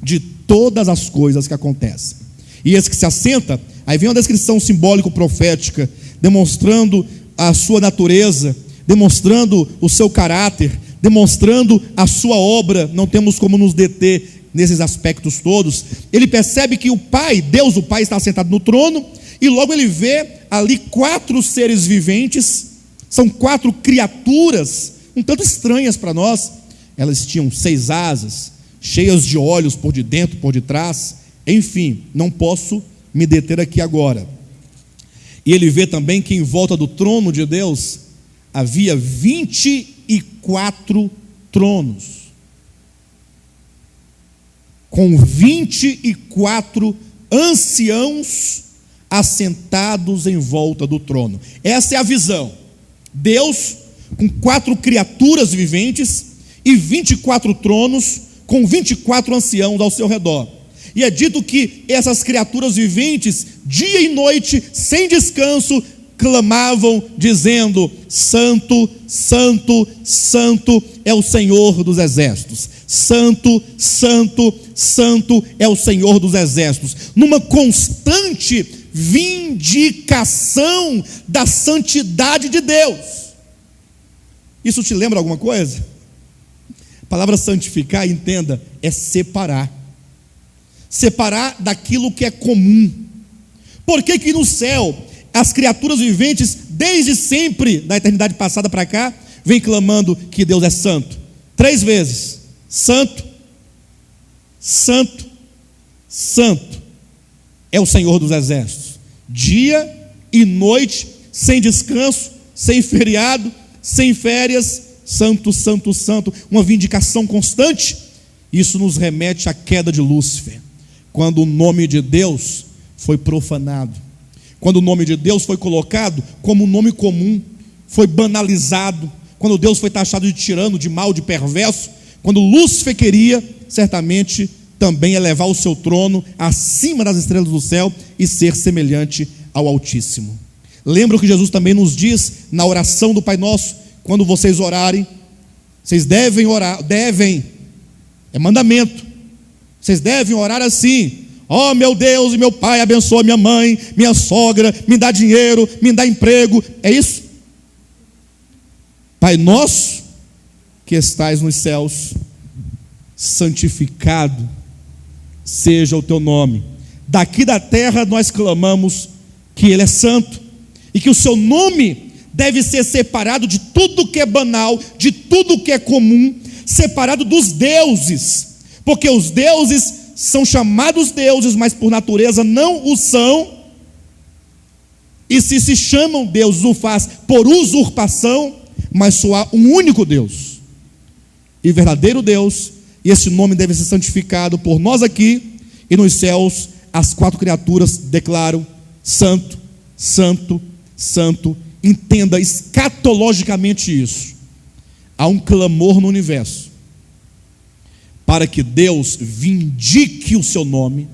de todas as coisas que acontecem. E esse que se assenta, aí vem uma descrição simbólico-profética, demonstrando a sua natureza, demonstrando o seu caráter, demonstrando a sua obra. Não temos como nos deter nesses aspectos todos. Ele percebe que o Pai, Deus o Pai, está sentado no trono, e logo ele vê ali 4 seres viventes. São 4 criaturas, um tanto estranhas para nós. Elas tinham 6 asas, cheias de olhos por de dentro, por de trás. Enfim, não posso me deter aqui agora. E ele vê também que em volta do trono de Deus havia 24 tronos, com 24 anciãos assentados em volta do trono. Essa é a visão. Deus com 4 criaturas viventes e 24 tronos com 24 anciãos ao seu redor. E é dito que essas criaturas viventes, dia e noite, sem descanso, clamavam dizendo: Santo, Santo, Santo é o Senhor dos exércitos. Santo, Santo, Santo é o Senhor dos exércitos. Numa constante vindicação da santidade de Deus. Isso te lembra alguma coisa? A palavra santificar, entenda, é separar. Separar daquilo que é comum. Por que que no céu as criaturas viventes, desde sempre, da eternidade passada para cá, vem clamando que Deus é santo? 3 vezes: Santo, Santo, Santo é o Senhor dos exércitos. Dia e noite, sem descanso, sem feriado, sem férias. Santo, Santo, Santo, uma vindicação constante. Isso nos remete à queda de Lúcifer, quando o nome de Deus foi profanado, quando o nome de Deus foi colocado como um nome comum, foi banalizado, quando Deus foi taxado de tirano, de mau, de perverso, quando Lúcifer queria, certamente, também elevar o seu trono acima das estrelas do céu e ser semelhante ao Altíssimo. Lembra o que Jesus também nos diz na oração do Pai Nosso: quando vocês orarem, vocês devem orar, é mandamento, vocês devem orar assim: ó meu Deus e meu Pai, abençoa minha mãe, minha sogra, me dá dinheiro, me dá emprego. É isso? Pai nosso que estais nos céus, santificado seja o teu nome. Daqui da terra nós clamamos que Ele é santo, e que o seu nome deve ser separado de tudo que é banal, de tudo que é comum, separado dos deuses, porque os deuses são chamados deuses, mas por natureza não o são. E se chamam deuses, o faz por usurpação, mas só há um único Deus e verdadeiro Deus, e esse nome deve ser santificado por nós aqui, e nos céus as 4 criaturas declaram: Santo, Santo, Santo. Entenda escatologicamente isso. Há um clamor no universo para que Deus vindique o seu nome,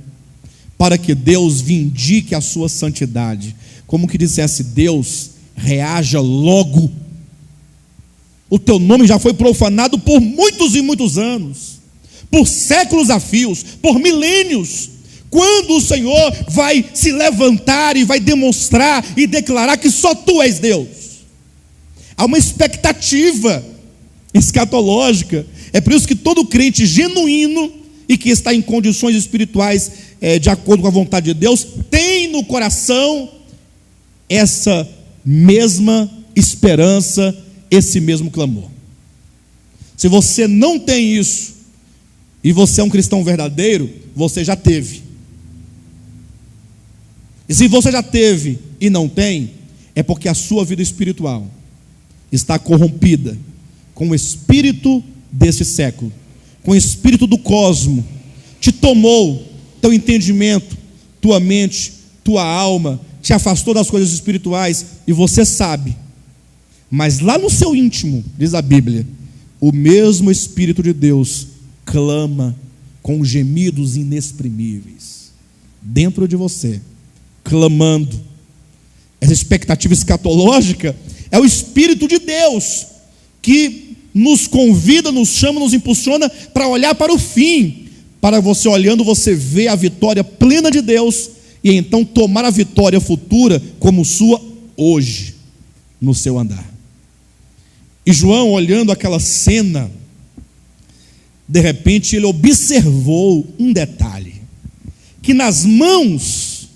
para que Deus vindique a sua santidade. Como que dissesse: Deus, reaja logo. O teu nome já foi profanado por muitos e muitos anos, por séculos a fios, por milênios. Quando o Senhor vai se levantar e vai demonstrar e declarar que só tu és Deus? Há uma expectativa escatológica. É por isso que todo crente genuíno e que está em condições espirituais de acordo com a vontade de Deus, tem no coração essa mesma esperança, esse mesmo clamor. Se você não tem isso, e você é um cristão verdadeiro, você já teve. E se você já teve e não tem, é porque a sua vida espiritual está corrompida com o espírito deste século, com o espírito do cosmo. Te tomou teu entendimento, tua mente, tua alma, te afastou das coisas espirituais, e você sabe, mas lá no seu íntimo, diz a Bíblia, o mesmo Espírito de Deus clama com gemidos inexprimíveis dentro de você, clamando. Essa expectativa escatológica é o Espírito de Deus que nos convida, nos chama, nos impulsiona para olhar para o fim, para você olhando, você vê a vitória plena de Deus, e então tomar a vitória futura como sua hoje, no seu andar. E João, olhando aquela cena, de repente ele observou um detalhe, que nas mãos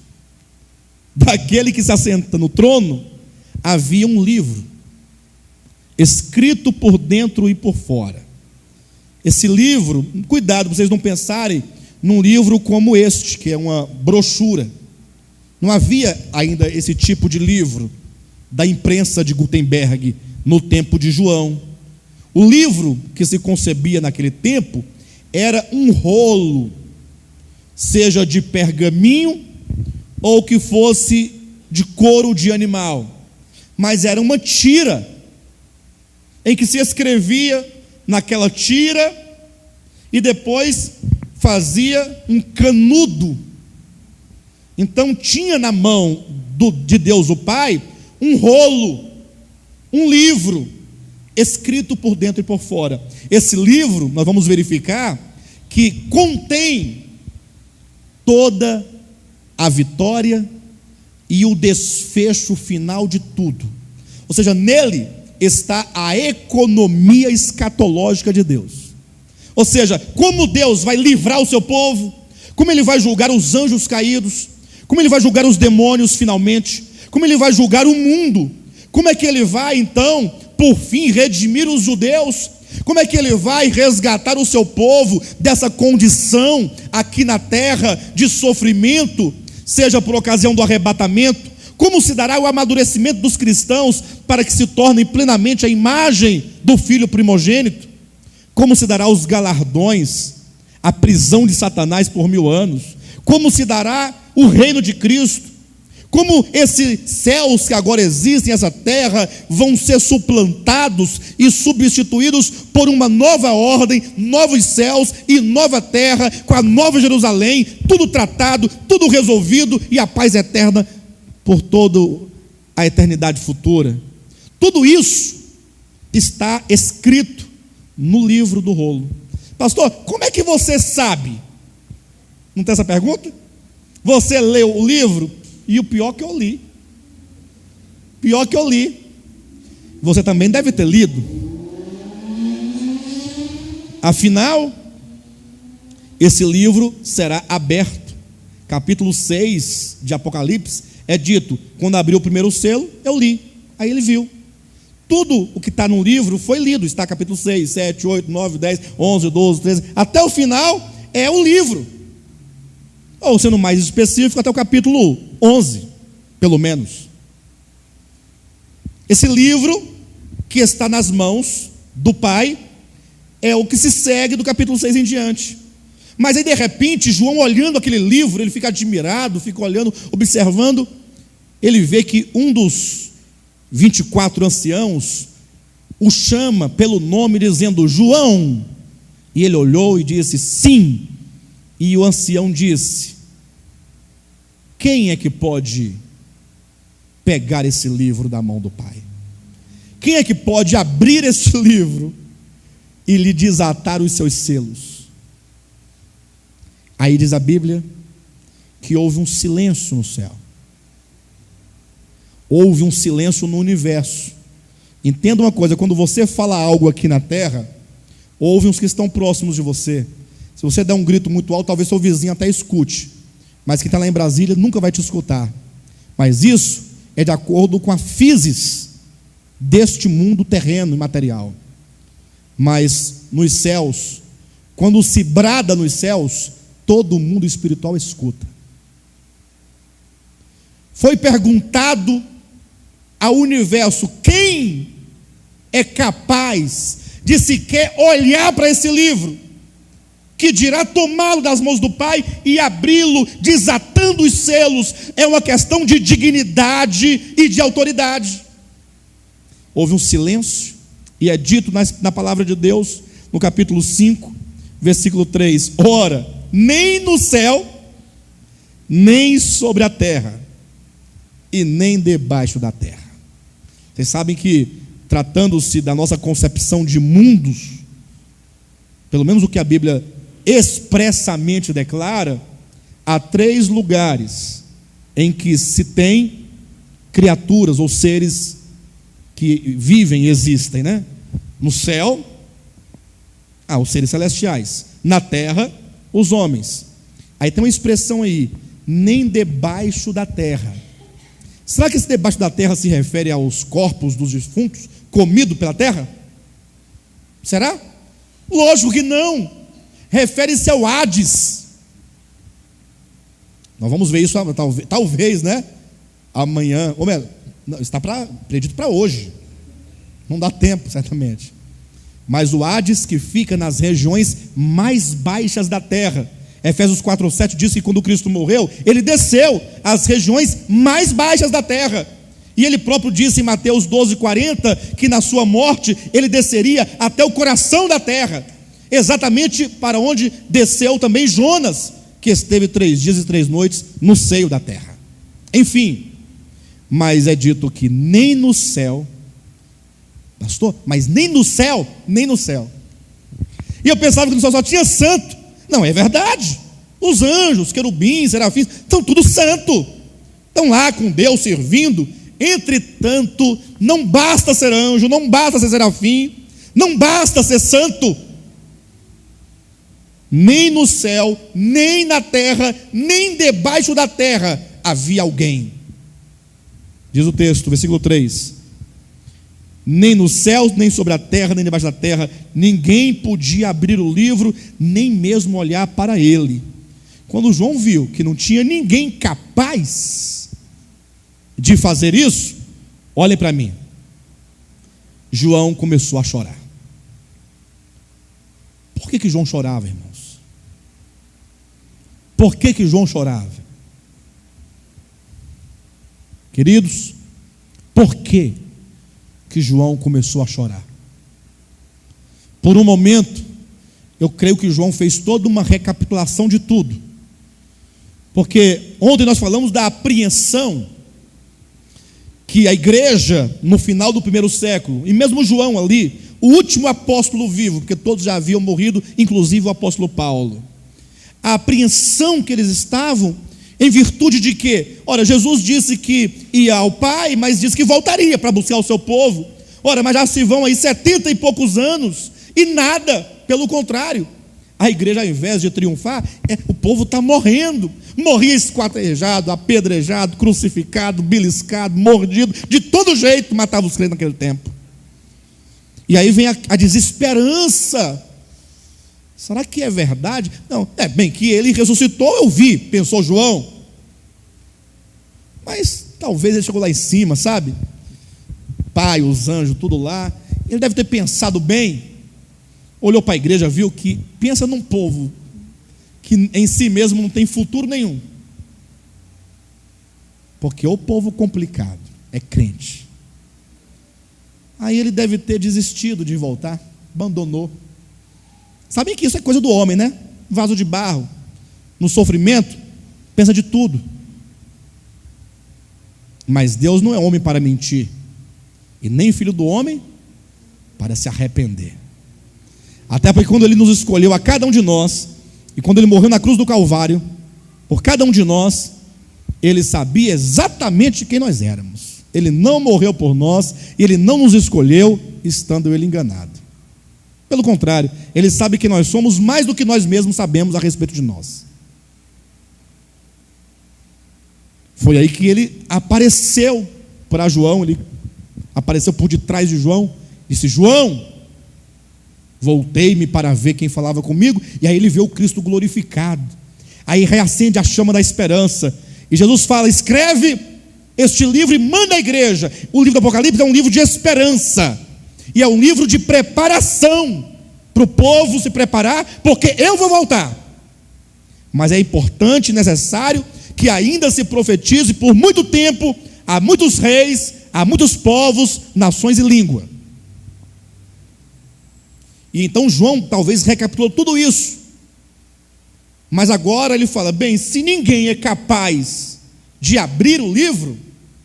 daquele que se assenta no trono, havia um livro, escrito por dentro e por fora. Esse livro, cuidado para vocês não pensarem num livro como este, que é uma brochura. Não havia ainda esse tipo de livro da imprensa de Gutenberg no tempo de João. O livro que se concebia naquele tempo era um rolo, seja de pergaminho ou que fosse de couro de animal, mas era uma tira em que se escrevia naquela tira e depois fazia um canudo. Então tinha na mão de Deus o Pai um rolo, um livro escrito por dentro e por fora. Esse livro, nós vamos verificar que contém toda a vitória e o desfecho final de tudo. Ou seja, nele está a economia escatológica de Deus. Ou seja, como Deus vai livrar o seu povo, como Ele vai julgar os anjos caídos, como Ele vai julgar os demônios finalmente, como Ele vai julgar o mundo, como é que Ele vai então, por fim, redimir os judeus, como é que Ele vai resgatar o seu povo dessa condição aqui na terra de sofrimento, seja por ocasião do arrebatamento, como se dará o amadurecimento dos cristãos para que se tornem plenamente a imagem do Filho primogênito, como se dará os galardões, a prisão de Satanás por 1000 anos, como se dará o reino de Cristo, como esses céus que agora existem, essa terra, vão ser suplantados e substituídos por uma nova ordem, novos céus e nova terra, com a nova Jerusalém, tudo tratado, tudo resolvido, e a paz eterna por toda a eternidade futura. Tudo isso está escrito no livro do rolo. Pastor, como é que você sabe? Não tem essa pergunta? Você leu o livro? E o pior que eu li. Pior que eu li. Você também deve ter lido. Afinal, esse livro será aberto. Capítulo 6 de Apocalipse é dito: quando abriu o primeiro selo, eu li. Aí ele viu. Tudo o que está no livro foi lido. Está capítulo 6, 7, 8, 9, 10, 11, 12, 13. Até o final é o livro. Ou sendo mais específico, até o capítulo 11, pelo menos. Esse livro que está nas mãos do Pai é o que se segue do capítulo 6 em diante. Mas aí de repente, João olhando aquele livro, ele fica admirado, fica olhando, observando, ele vê que um dos 24 anciãos o chama pelo nome, dizendo: João. E ele olhou e disse: sim. E o ancião disse: quem é que pode pegar esse livro da mão do Pai? Quem é que pode abrir este livro e lhe desatar os seus selos? Aí diz a Bíblia que houve um silêncio no céu. Houve um silêncio no universo. Entenda uma coisa: quando você fala algo aqui na terra, houve uns que estão próximos de você. Se você der um grito muito alto, talvez seu vizinho até escute, mas quem está lá em Brasília nunca vai te escutar. Mas isso é de acordo com a physis deste mundo terreno e material. Mas nos céus, quando se brada nos céus, todo mundo espiritual escuta. Foi perguntado ao universo: quem é capaz de sequer olhar para esse livro, que dirá tomá-lo das mãos do Pai e abri-lo, desatando os selos? É uma questão de dignidade e de autoridade. Houve um silêncio, e é dito na palavra de Deus, no capítulo 5, versículo 3: ora, nem no céu, nem sobre a terra, e nem debaixo da terra. Vocês sabem que tratando-se da nossa concepção de mundos, pelo menos o que a Bíblia expressamente declara, há 3 lugares em que se tem criaturas ou seres que vivem e existem, né? No céu, os seres celestiais. Na terra, os homens. Aí tem uma expressão aí, nem debaixo da terra. Será que esse debaixo da terra se refere aos corpos dos defuntos, comidos pela terra? Será? Lógico que não. Refere-se ao Hades. Nós vamos ver isso, talvez, né? Amanhã, ou melhor, está predito para hoje. Não dá tempo, certamente. Mas o Hades, que fica nas regiões mais baixas da terra. Efésios 4:7 diz que quando Cristo morreu, ele desceu às regiões mais baixas da terra. E ele próprio disse em Mateus 12:40 que na sua morte ele desceria até o coração da terra, exatamente para onde desceu também Jonas, que esteve 3 dias e 3 noites no seio da terra. Enfim, mas é dito que nem no céu, pastor, mas nem no céu. E eu pensava que no céu só tinha santo. Não, é verdade. Os anjos, querubins, serafins, estão tudo santo. Estão lá com Deus servindo. Entretanto, não basta ser anjo, não basta ser serafim, não basta ser santo. Nem no céu, nem na terra, nem debaixo da terra havia alguém. Diz o texto, versículo 3: nem nos céus, nem sobre a terra, nem debaixo da terra, ninguém podia abrir o livro, nem mesmo olhar para ele. Quando João viu que não tinha ninguém capaz de fazer isso, olhem para mim, João começou a chorar. Por que João chorava, irmãos? Por que João chorava? Queridos, por que João começou a chorar? Por um momento, eu creio que João fez toda uma recapitulação de tudo, porque ontem nós falamos da apreensão que a igreja, no final do 1º século, e mesmo João ali, o último apóstolo vivo, porque todos já haviam morrido, inclusive o apóstolo Paulo, a apreensão que eles estavam, em virtude de que, ora, Jesus disse que ia ao Pai, mas disse que voltaria para buscar o seu povo. Ora, mas já se vão aí 70 e poucos anos, e nada, pelo contrário, a igreja, ao invés de triunfar, o povo está morrendo. Morria esquartejado, apedrejado, crucificado, beliscado, mordido, de todo jeito matava os crentes naquele tempo. E aí vem a desesperança. Será que é verdade? Não, bem que ele ressuscitou, eu vi, pensou João. Mas talvez ele chegou lá em cima, sabe? Pai, os anjos, tudo lá. Ele deve ter pensado bem. Olhou para a igreja, viu que pensa num povo que em si mesmo não tem futuro nenhum. Porque o povo complicado é crente. Aí ele deve ter desistido de voltar, abandonou. Sabem que isso é coisa do homem, né? Vaso de barro, no sofrimento, pensa de tudo. Mas Deus não é homem para mentir, e nem filho do homem para se arrepender. Até porque quando ele nos escolheu a cada um de nós, e quando ele morreu na cruz do Calvário, por cada um de nós, ele sabia exatamente quem nós éramos. Ele não morreu por nós, e ele não nos escolheu estando ele enganado. Pelo contrário, ele sabe que nós somos mais do que nós mesmos sabemos a respeito de nós. Foi aí que ele apareceu para João, ele apareceu por detrás de João, disse: João, voltei-me para ver quem falava comigo. E aí ele vê o Cristo glorificado, aí reacende a chama da esperança, e Jesus fala: escreve este livro e manda à igreja. O livro do Apocalipse é um livro de esperança, e é um livro de preparação, para o povo se preparar, porque eu vou voltar. Mas é importante e necessário que ainda se profetize por muito tempo, a muitos reis, a muitos povos, nações e língua. E então João talvez recapitulou tudo isso, mas agora ele fala: bem, se ninguém é capaz de abrir o livro,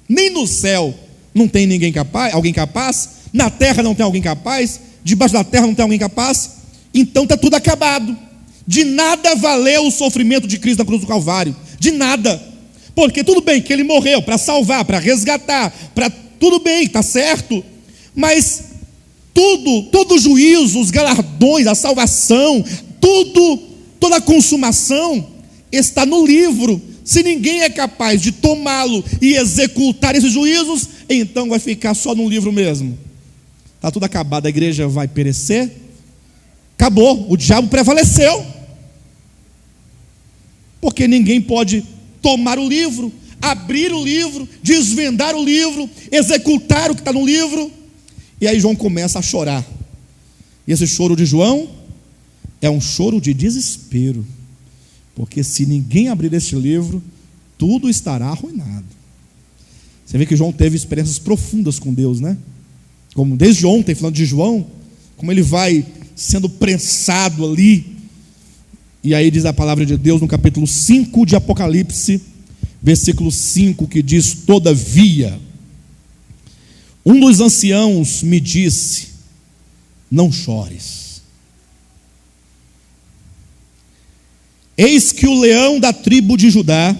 nem no céu não tem ninguém capaz, alguém capaz, Na terra não tem alguém capaz, debaixo da terra não tem alguém capaz, então está tudo acabado. De nada valeu o sofrimento de Cristo na cruz do Calvário, de nada, porque tudo bem que ele morreu para salvar, para resgatar, tudo bem, está certo, mas todo o juízo, os galardões, a salvação, toda a consumação está no livro. Se ninguém é capaz de tomá-lo e executar esses juízos, então vai ficar só no livro mesmo. Está tudo acabado, a igreja vai perecer, acabou, o diabo prevaleceu, porque ninguém pode tomar o livro, abrir o livro, desvendar o livro, executar o que está no livro. E aí João começa a chorar, e esse choro de João é um choro de desespero, porque se ninguém abrir este livro, tudo estará arruinado. Você vê que João teve experiências profundas com Deus, né? Como desde ontem, falando de João, como ele vai sendo prensado ali. E aí diz a palavra de Deus no capítulo 5 de Apocalipse, versículo 5, que diz: todavia, um dos anciãos me disse, não chores. Eis que o leão da tribo de Judá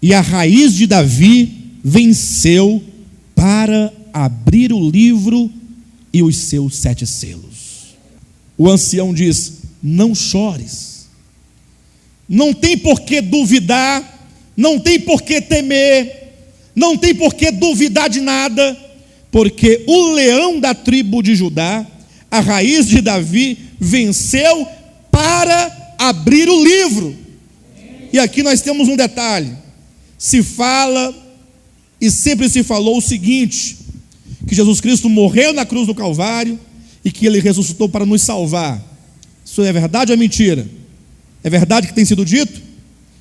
e a raiz de Davi venceu para abrir o livro e os seus 7 selos. O ancião diz: não chores. Não tem por que duvidar, não tem por que temer, não tem por que duvidar de nada, porque o leão da tribo de Judá, a raiz de Davi, venceu para abrir o livro. E aqui nós temos um detalhe: se fala e sempre se falou o seguinte, que Jesus Cristo morreu na cruz do Calvário e que ele ressuscitou para nos salvar. Isso é verdade ou é mentira? É verdade que tem sido dito?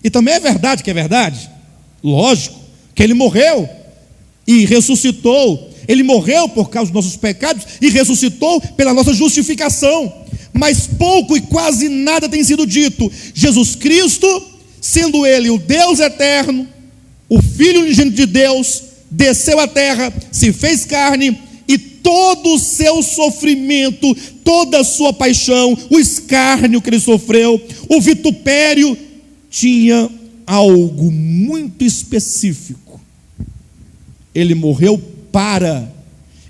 E também é verdade que é verdade? Lógico, que ele morreu e ressuscitou. Ele morreu por causa dos nossos pecados e ressuscitou pela nossa justificação. Mas pouco e quase nada tem sido dito. Jesus Cristo, sendo ele o Deus eterno, o Filho unigênito de Deus, desceu à terra, se fez carne, e todo o seu sofrimento, toda a sua paixão, o escárnio que ele sofreu, o vitupério, tinha algo muito específico. Ele morreu para,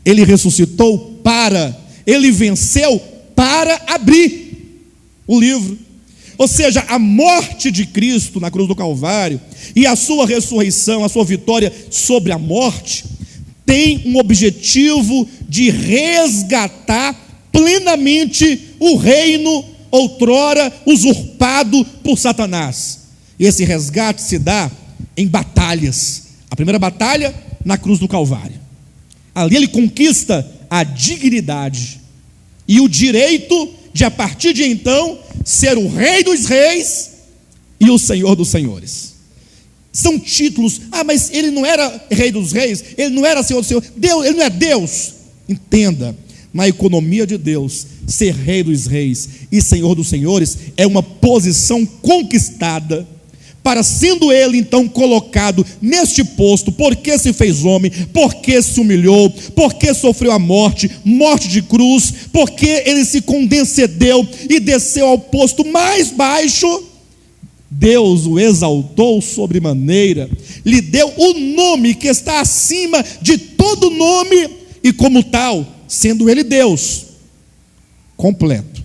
ele ressuscitou para, ele venceu para abrir o livro. Ou seja, a morte de Cristo na cruz do Calvário e a sua ressurreição, a sua vitória sobre a morte, tem um objetivo de resgatar plenamente o reino outrora usurpado por Satanás. E esse resgate se dá em batalhas. A primeira batalha na cruz do Calvário. Ali ele conquista a dignidade e o direito de, a partir de então, ser o Rei dos Reis e o Senhor dos Senhores. São títulos. Mas ele não era Rei dos Reis, ele não era Senhor dos Senhores, Deus, ele não é Deus. Entenda, na economia de Deus, ser Rei dos Reis e Senhor dos Senhores é uma posição conquistada, para, sendo ele então colocado neste posto, porque se fez homem, porque se humilhou, porque sofreu a morte de cruz, porque ele se condescendeu e desceu ao posto mais baixo, Deus o exaltou sobremaneira, lhe deu o nome que está acima de todo nome, e como tal, sendo ele Deus completo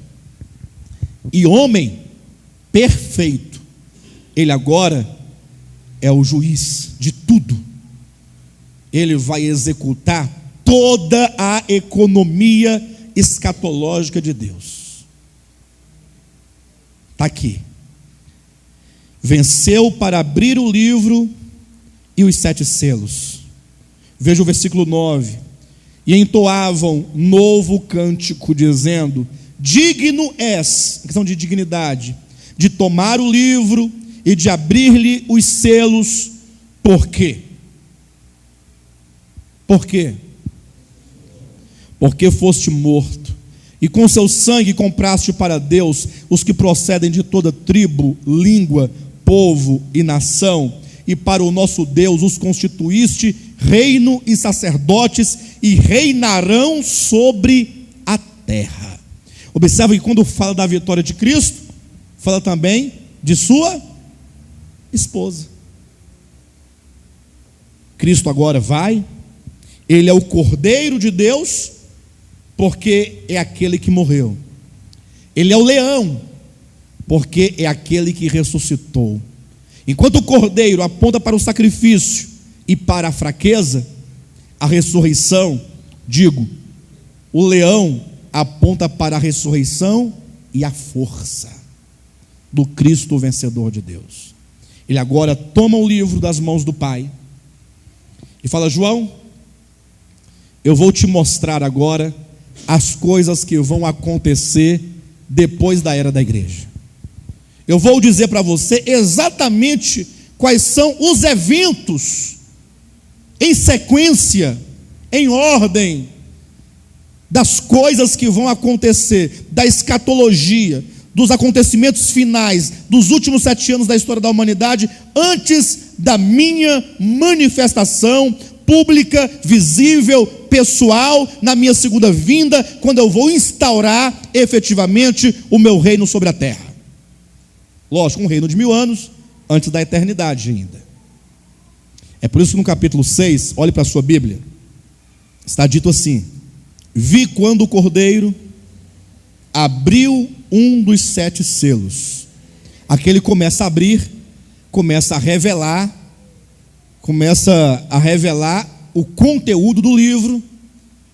e homem perfeito, ele agora é o juiz de tudo. Ele vai executar toda a economia escatológica de Deus. Está aqui. Venceu para abrir o livro e os 7 selos. Veja o versículo 9. E entoavam novo cântico, dizendo: digno és, questão de dignidade, de tomar o livro e de abrir-lhe os selos. Por quê? Por quê? Porque foste morto, e com seu sangue compraste para Deus os que procedem de toda tribo, língua, povo e nação, e para o nosso Deus os constituíste reino e sacerdotes, e reinarão sobre a terra. Observe que quando fala da vitória de Cristo, fala também de sua esposa. Cristo agora vai, ele é o Cordeiro de Deus, porque é aquele que morreu. Ele é o leão, porque é aquele que ressuscitou. Enquanto o Cordeiro aponta para o sacrifício e para a fraqueza, a ressurreição, o leão aponta para a ressurreição e a força do Cristo vencedor de Deus. Ele agora toma o livro das mãos do Pai e fala: João, eu vou te mostrar agora as coisas que vão acontecer depois da era da igreja. Eu vou dizer para você exatamente quais são os eventos em sequência, em ordem, das coisas que vão acontecer, da escatologia, dos acontecimentos finais, dos últimos 7 anos da história da humanidade, antes da minha manifestação pública, visível, pessoal, na minha segunda vinda, quando eu vou instaurar efetivamente o meu reino sobre a terra. Lógico, um reino de 1000 anos, antes da eternidade ainda. É por isso que no capítulo 6, olhe para a sua Bíblia, está dito assim: vi quando o Cordeiro abriu um dos 7 selos. Aquele começa a abrir, começa a revelar o conteúdo do livro,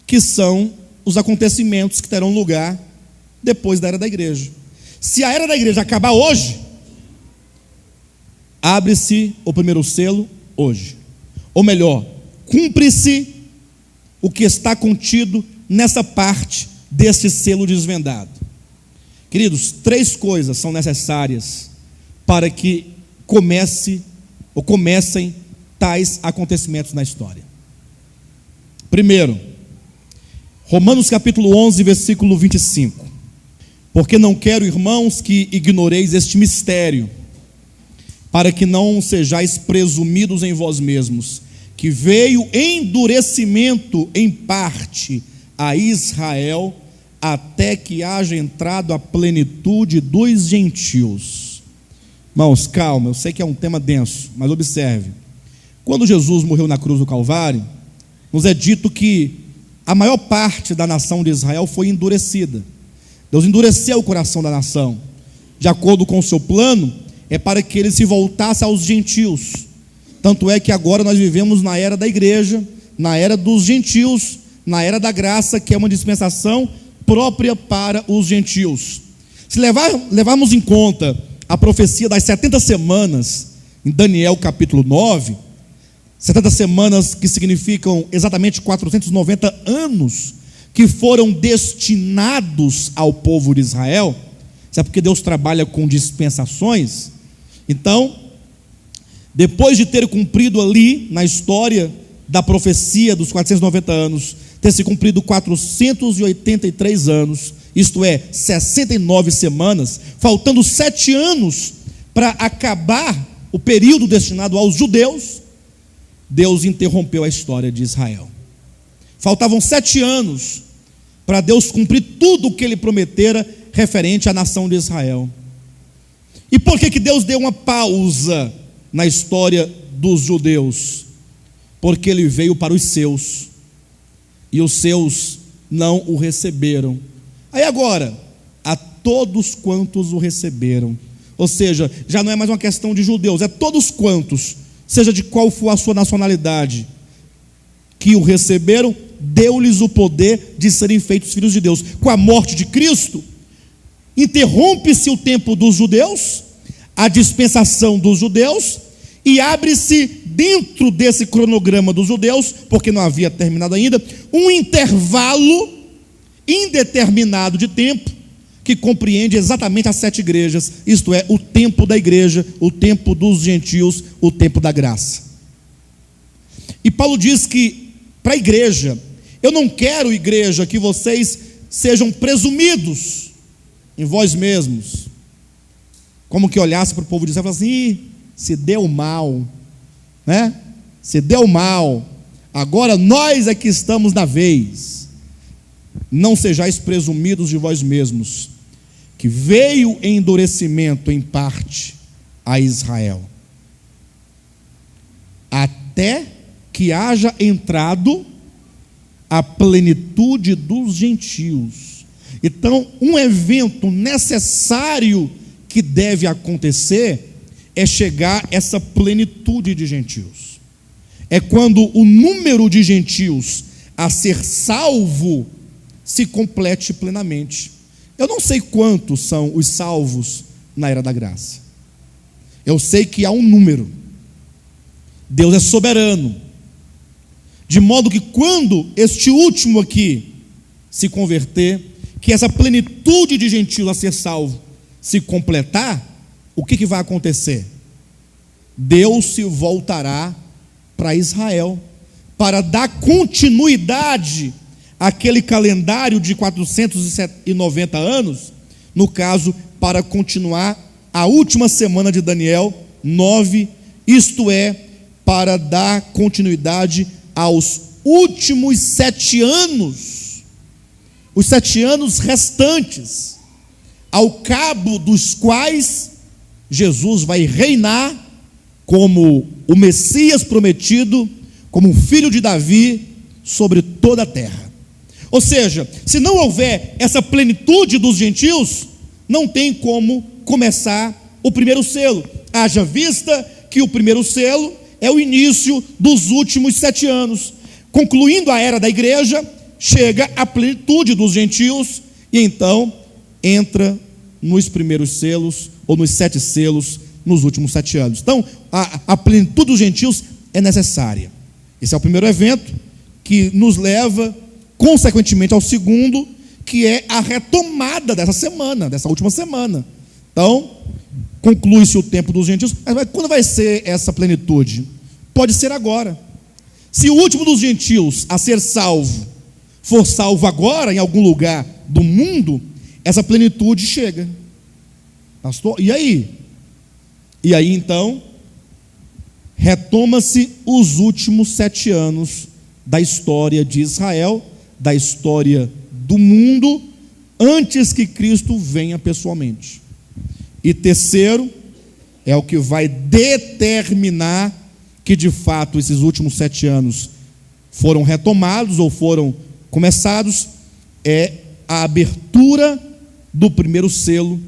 que são os acontecimentos que terão lugar depois da era da igreja. Se a era da igreja acabar hoje, abre-se o primeiro selo hoje. Ou melhor, cumpre-se o que está contido nessa parte desse selo desvendado. Queridos, 3 coisas são necessárias para que comecem tais acontecimentos na história. Primeiro, Romanos capítulo 11, versículo 25. Porque não quero, irmãos, que ignoreis este mistério, para que não sejais presumidos em vós mesmos, que veio endurecimento em parte a Israel, até que haja entrado a plenitude dos gentios. Irmãos, calma, eu sei que é um tema denso, mas observe. Quando Jesus morreu na cruz do Calvário, nos é dito que a maior parte da nação de Israel foi endurecida. Deus endureceu o coração da nação. De acordo com o seu plano, é para que ele se voltasse aos gentios. Tanto é que agora nós vivemos na era da igreja, na era dos gentios, na era da graça, que é uma dispensação própria para os gentios. Se levarmos em conta a profecia das 70 semanas, em Daniel capítulo 9, 70 semanas que significam exatamente 490 anos, que foram destinados ao povo de Israel. Sabe porque Deus trabalha com dispensações? Então, depois de ter cumprido ali, na história da profecia dos 490 anos, ter se cumprido 483 anos, isto é, 69 semanas, faltando 7 anos para acabar o período destinado aos judeus, Deus interrompeu a história de Israel. Faltavam 7 anos para Deus cumprir tudo o que ele prometera referente à nação de Israel. E por que Deus deu uma pausa na história dos judeus? Porque ele veio para os seus, e os seus não o receberam. Aí agora, a todos quantos o receberam, ou seja, já não é mais uma questão de judeus, é todos quantos, seja de qual for a sua nacionalidade, que o receberam, deu-lhes o poder de serem feitos filhos de Deus. Com a morte de Cristo, interrompe-se o tempo dos judeus, a dispensação dos judeus, e abre-se dentro desse cronograma dos judeus, porque não havia terminado ainda, um intervalo indeterminado de tempo, que compreende exatamente as 7 igrejas, isto é, o tempo da igreja, o tempo dos gentios, o tempo da graça. E Paulo diz que, para a igreja, eu não quero, igreja, que vocês sejam presumidos em vós mesmos, como que olhasse para o povo de Israel e falasse assim: se deu mal, né? Se deu mal, Agora nós é que estamos na vez. Não sejais presumidos de vós mesmos, que veio endurecimento em parte a Israel, até que haja entrado a plenitude dos gentios. Então, um evento necessário que deve acontecer é chegar essa plenitude de gentios. É quando o número de gentios a ser salvo se complete plenamente. Eu não sei quantos são os salvos na era da graça. Eu sei que há um número. Deus é soberano, de modo que quando este último aqui se converter, que essa plenitude de gentios a ser salvo se completar, o que vai acontecer? Deus se voltará para Israel, para dar continuidade àquele calendário de 490 anos, no caso, para continuar a última semana de Daniel 9, isto é, para dar continuidade aos últimos 7 anos, os 7 anos restantes, ao cabo dos quais Jesus vai reinar como o Messias prometido, como um filho de Davi, sobre toda a terra. Ou seja, se não houver essa plenitude dos gentios, não tem como começar o primeiro selo, haja vista que o primeiro selo é o início dos últimos 7 anos. Concluindo a era da igreja, chega a plenitude dos gentios, e então entra nos primeiros selos, ou nos 7 selos, nos últimos 7 anos. Então, a plenitude dos gentios é necessária. Esse é o primeiro evento, que nos leva, consequentemente, ao segundo, que é a retomada dessa semana, dessa última semana. Então, conclui-se o tempo dos gentios, mas quando vai ser essa plenitude? Pode ser agora. Se o último dos gentios a ser salvo for salvo agora, em algum lugar do mundo, essa plenitude chega. Pastor, e aí? E aí então, retoma-se os últimos 7 anos da história de Israel, da história do mundo, antes que Cristo venha pessoalmente. E terceiro, é o que vai determinar que de fato esses últimos 7 anos foram retomados ou foram começados, é a abertura do primeiro selo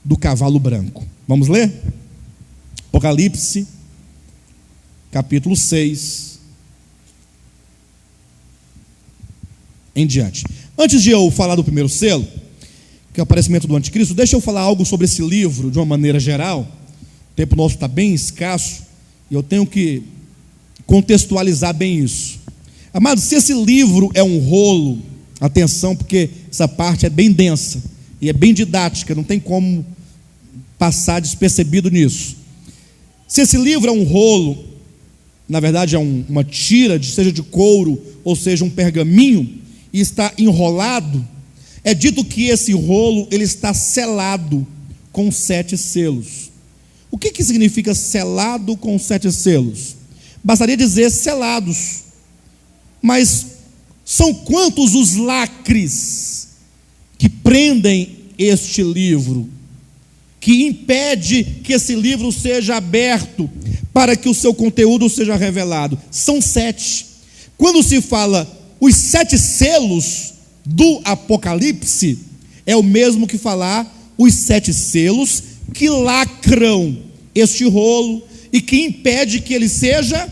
do cavalo branco. Vamos ler? Apocalipse, capítulo 6, em diante. Antes de eu falar do primeiro selo, que é o aparecimento do anticristo, deixa eu falar algo sobre esse livro de uma maneira geral. O tempo nosso está bem escasso e eu tenho que contextualizar bem isso. Amados, se esse livro é um rolo, atenção, porque essa parte é bem densa e é bem didática, não tem como passar despercebido nisso. Se esse livro é um rolo, na verdade é uma tira, seja de couro ou seja um pergaminho, e está enrolado, é dito que esse rolo ele está selado com 7 selos. O que significa selado com 7 selos? Bastaria dizer selados. Mas são quantos os lacres que prendem este livro, que impede que esse livro seja aberto para que o seu conteúdo seja revelado? São 7. Quando se fala os 7 selos do Apocalipse, é o mesmo que falar os 7 selos que lacram este rolo e que impede que ele seja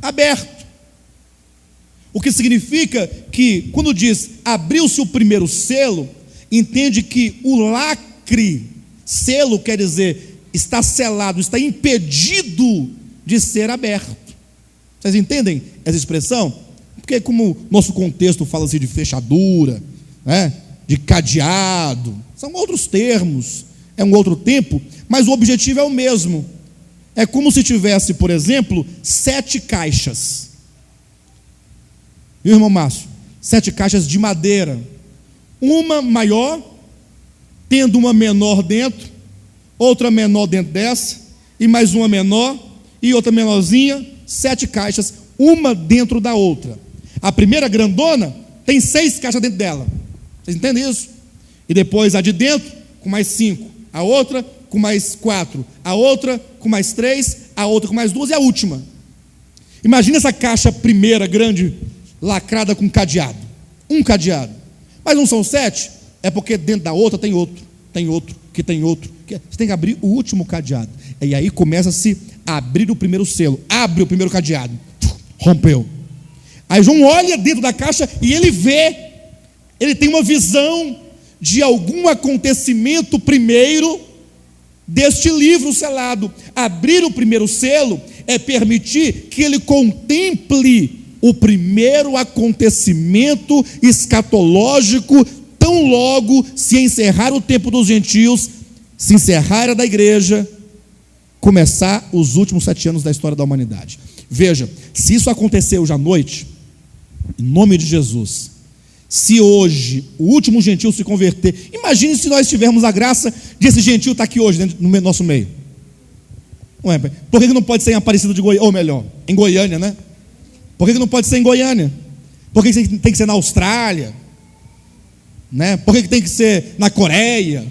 aberto. O que significa que, quando diz abriu-se o primeiro selo, entende que o lacre, selo quer dizer, está selado, está impedido de ser aberto. Vocês entendem essa expressão? Porque como nosso contexto fala-se de fechadura, né, de cadeado, são outros termos, é um outro tempo, mas o objetivo é o mesmo. É como se tivesse, por exemplo, 7 caixas. Viu, irmão Márcio? 7 caixas de madeira. Uma maior, tendo uma menor dentro, outra menor dentro dessa, e mais uma menor, e outra menorzinha, 7 caixas. uma dentro da outra. A primeira grandona tem 6 caixas dentro dela. Vocês entendem isso? E depois a de dentro com mais 5, a outra com mais 4, a outra com mais 3, a outra com mais 2 e a última. Imagina essa caixa primeira grande lacrada com cadeado. Um cadeado. Mas não são 7, é porque dentro da outra tem outro, que tem outro. Você tem que abrir o último cadeado. E aí começa-se a abrir o primeiro selo. Abre o primeiro cadeado. Rompeu. Aí João olha dentro da caixa e ele vê, ele tem uma visão de algum acontecimento primeiro deste livro selado. Abrir o primeiro selo é permitir que ele contemple o primeiro acontecimento escatológico, tão logo se encerrar o tempo dos gentios, se encerrar a era da igreja, começar os últimos 7 anos da história da humanidade. Veja, se isso acontecer hoje à noite, em nome de Jesus, se hoje o último gentil se converter, imagine se nós tivermos a graça de esse gentil estar aqui hoje, no nosso meio. Ué, por que não pode ser em Aparecida de Goiânia, ou melhor, em Goiânia, né? Por que não pode ser em Goiânia? Por que tem que ser na Austrália? Né? Por que tem que ser na Coreia?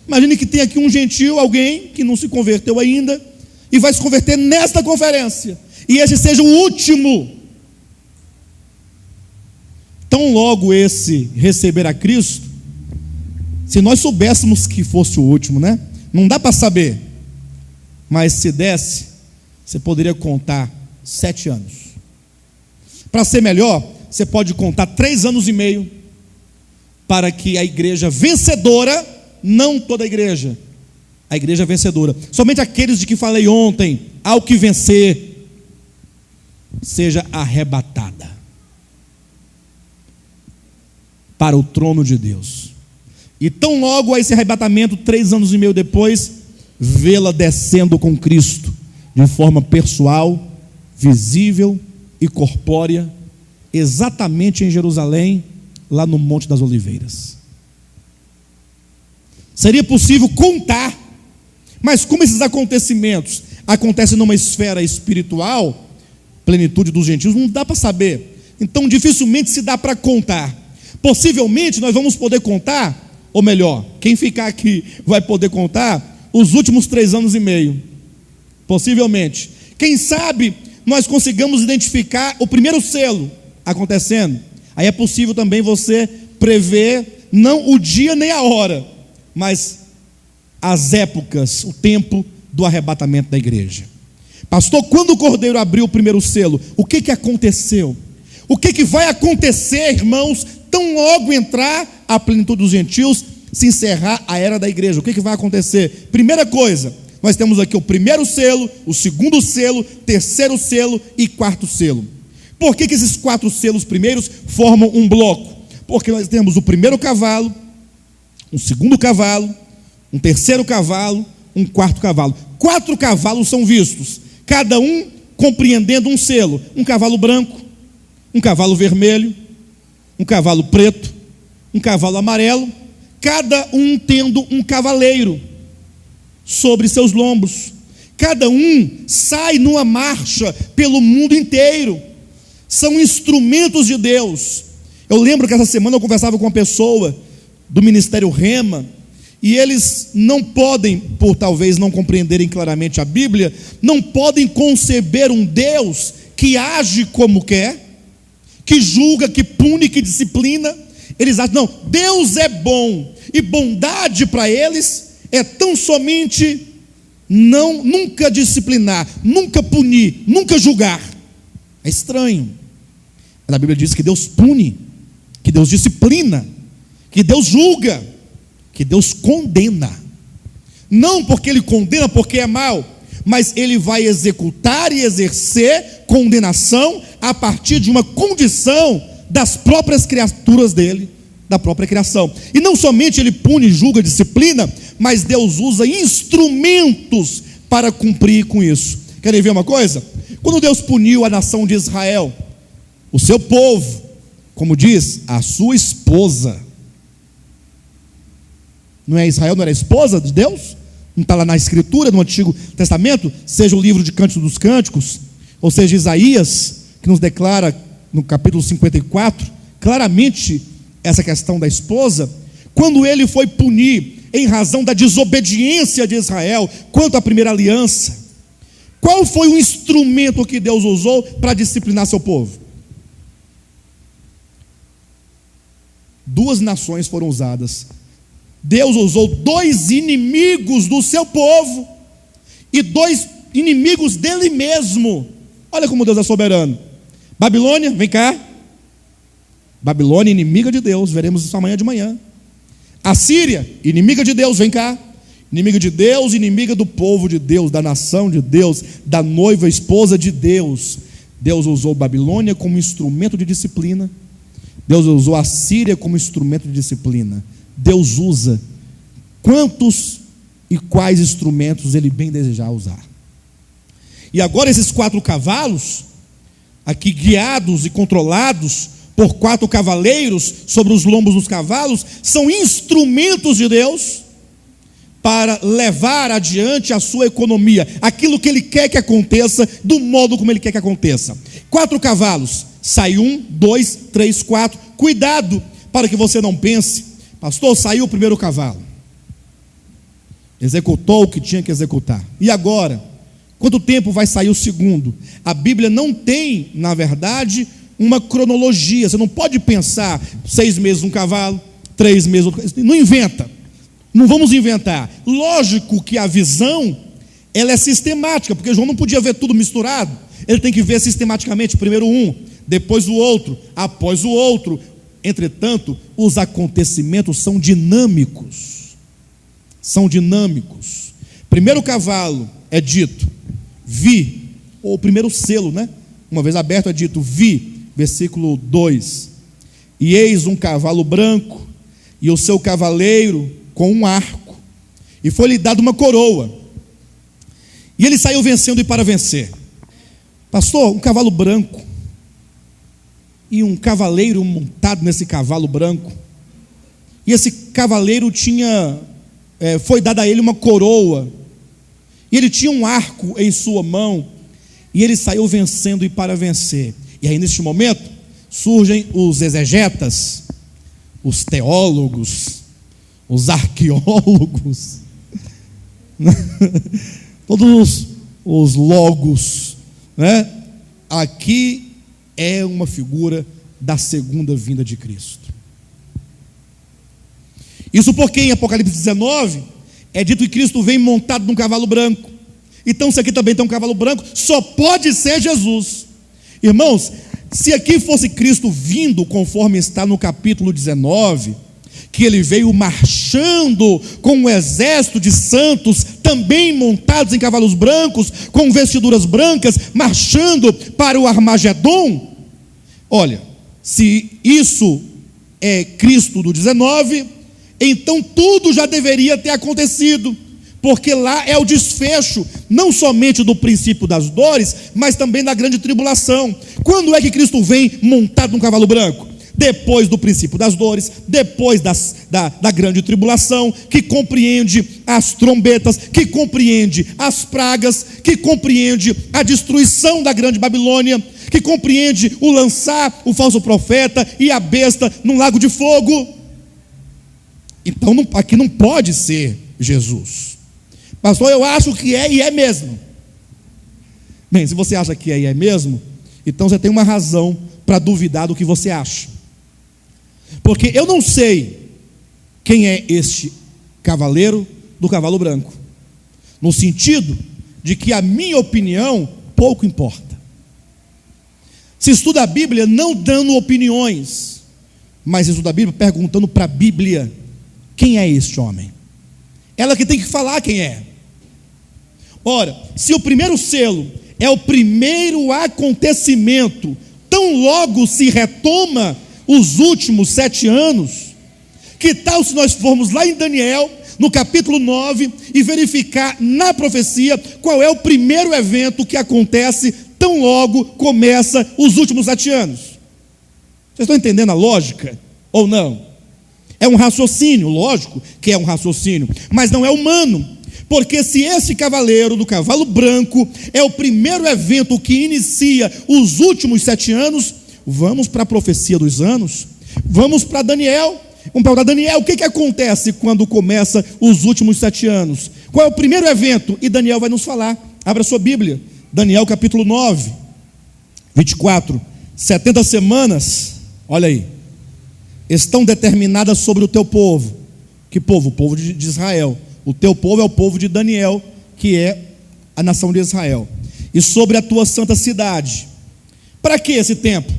Imagine que tem aqui um gentil, alguém que não se converteu ainda, e vai se converter nesta conferência, e esse seja o último. Tão logo esse receber a Cristo, se nós soubéssemos que fosse o último, né? Não dá para saber, mas se desse, você poderia contar 7 anos. Para ser melhor, você pode contar 3 anos e meio, para que a igreja vencedora, não toda a igreja vencedora, somente aqueles de que falei ontem, ao que vencer, seja arrebatada para o trono de Deus. E tão logo a esse arrebatamento, 3 anos e meio depois, vê-la descendo com Cristo, de forma pessoal, visível e corpórea, exatamente em Jerusalém, lá no Monte das Oliveiras. Seria possível contar, mas como esses acontecimentos acontecem numa esfera espiritual, plenitude dos gentios, não dá para saber. Então dificilmente se dá para contar. Possivelmente nós vamos poder contar, ou melhor, quem ficar aqui vai poder contar os últimos 3 anos e meio. Possivelmente. Quem sabe nós consigamos identificar o primeiro selo acontecendo. Aí é possível também você prever, não o dia nem a hora, mas as épocas, o tempo do arrebatamento da igreja. Pastor, quando o Cordeiro abriu o primeiro selo, o que aconteceu? O que vai acontecer, irmãos, tão logo entrar a plenitude dos gentios, se encerrar a era da igreja? O que vai acontecer? Primeira coisa, nós temos aqui o primeiro selo, o segundo selo, terceiro selo e quarto selo. Por que esses 4 selos primeiros formam um bloco? Porque nós temos o primeiro cavalo, um segundo cavalo, um terceiro cavalo, um quarto cavalo. 4 cavalos são vistos, cada um compreendendo um selo. Um cavalo branco, um cavalo vermelho, um cavalo preto, um cavalo amarelo, cada um tendo um cavaleiro sobre seus lombos. Cada um sai numa marcha pelo mundo inteiro. São instrumentos de Deus. Eu lembro que essa semana eu conversava com uma pessoa do Ministério Rema, e eles não podem, por talvez não compreenderem claramente a Bíblia, não podem conceber um Deus que age como quer, que julga, que pune, que disciplina. Eles acham, não, Deus é bom, e bondade para eles é tão somente nunca disciplinar, nunca punir, nunca julgar. É estranho. A Bíblia diz que Deus pune, que Deus disciplina, que Deus julga, que Deus condena. Não porque Ele condena porque é mal, mas Ele vai executar e exercer condenação a partir de uma condição das próprias criaturas dele, da própria criação. E não somente Ele pune, julga, disciplina, mas Deus usa instrumentos para cumprir com isso. Querem ver uma coisa? Quando Deus puniu a nação de Israel, o seu povo, como diz, a sua esposa, não é Israel, não era a esposa de Deus? Não está lá na Escritura, no Antigo Testamento? Seja o livro de Cânticos dos Cânticos, ou seja, Isaías, que nos declara no capítulo 54, claramente essa questão da esposa, quando ele foi punir em razão da desobediência de Israel quanto à primeira aliança, qual foi o instrumento que Deus usou para disciplinar seu povo? Duas nações foram usadas. Deus usou dois inimigos do seu povo e dois inimigos dele mesmo. Olha como Deus é soberano. Babilônia, vem cá. Babilônia, inimiga de Deus, veremos isso amanhã de manhã. Assíria, inimiga de Deus, vem cá. Inimiga de Deus, inimiga do povo de Deus, da nação de Deus, da noiva, esposa de Deus. Deus usou Babilônia como instrumento de disciplina. Deus usou a Síria como instrumento de disciplina. Deus usa quantos e quais instrumentos Ele bem desejar usar. E agora esses 4 cavalos, aqui guiados e controlados por 4 cavaleiros sobre os lombos dos cavalos, são instrumentos de Deus para levar adiante a sua economia, aquilo que Ele quer que aconteça, do modo como Ele quer que aconteça. 4 cavalos, sai 1, 2, 3, 4, cuidado para que você não pense, pastor, saiu o primeiro cavalo, executou o que tinha que executar, e agora? Quanto tempo vai sair o segundo? A Bíblia não tem, na verdade, uma cronologia. Você não pode pensar 6 meses um cavalo, 3 meses outro. Não inventa. Não vamos inventar. Lógico que a visão, ela é sistemática, porque João não podia ver tudo misturado. Ele tem que ver sistematicamente, primeiro um, depois o outro, após o outro. Entretanto, os acontecimentos são dinâmicos. São dinâmicos. Primeiro cavalo é dito, vi, ou o primeiro selo, né? Uma vez aberto é dito, vi, versículo 2, e eis um cavalo branco, e o seu cavaleiro com um arco, e foi-lhe dado uma coroa, e ele saiu vencendo e para vencer. Pastor, um cavalo branco, e um cavaleiro montado nesse cavalo branco, e esse cavaleiro foi dada a ele uma coroa, e ele tinha um arco em sua mão, e ele saiu vencendo e para vencer. E aí neste momento surgem os exegetas, os teólogos, os arqueólogos, todos os logos, né? Aqui é uma figura da segunda vinda de Cristo. Isso porque em Apocalipse 19 é dito que Cristo vem montado num cavalo branco. Então se aqui também tem um cavalo branco, só pode ser Jesus. Irmãos, se aqui fosse Cristo vindo, conforme está no capítulo 19, que ele veio marchando com um exército de santos, também montados em cavalos brancos, com vestiduras brancas, marchando para o Armagedon, olha, se isso é Cristo do 19, então tudo já deveria ter acontecido, porque lá é o desfecho, não somente do princípio das dores, mas também da grande tribulação. Quando é que Cristo vem montado num cavalo branco? Depois do princípio das dores, depois da grande tribulação, que compreende as trombetas, que compreende as pragas, que compreende a destruição da grande Babilônia, que compreende o lançar o falso profeta e a besta num lago de fogo. Então aqui não pode ser Jesus. Pastor, eu acho que é e é mesmo. Bem, se você acha que é e é mesmo, então você tem uma razão para duvidar do que você acha. Porque eu não sei quem é este cavaleiro do cavalo branco, no sentido de que a minha opinião pouco importa. Se estuda a Bíblia não dando opiniões, mas estuda a Bíblia perguntando para a Bíblia: quem é este homem? Ela que tem que falar quem é. Ora, se o primeiro selo é o primeiro acontecimento, tão logo se retoma os últimos 7 anos, que tal se nós formos lá em Daniel, no capítulo 9, e verificar na profecia qual é o primeiro evento que acontece tão logo começa os últimos 7 anos? Vocês estão entendendo a lógica ou não? É um raciocínio, lógico que é um raciocínio, mas não é humano, Porque se esse cavaleiro do cavalo branco é o primeiro evento que inicia os últimos 7 anos, vamos para a profecia dos anos, vamos para Daniel. Vamos perguntar, Daniel, o que acontece quando começa os últimos 7 anos? Qual é o primeiro evento? E Daniel vai nos falar. Abra sua Bíblia, Daniel capítulo 9, 24. 70 semanas, olha aí, estão determinadas sobre o teu povo. Que povo? O povo de Israel. O teu povo é o povo de Daniel, que é a nação de Israel. E sobre a tua santa cidade. Para que esse tempo?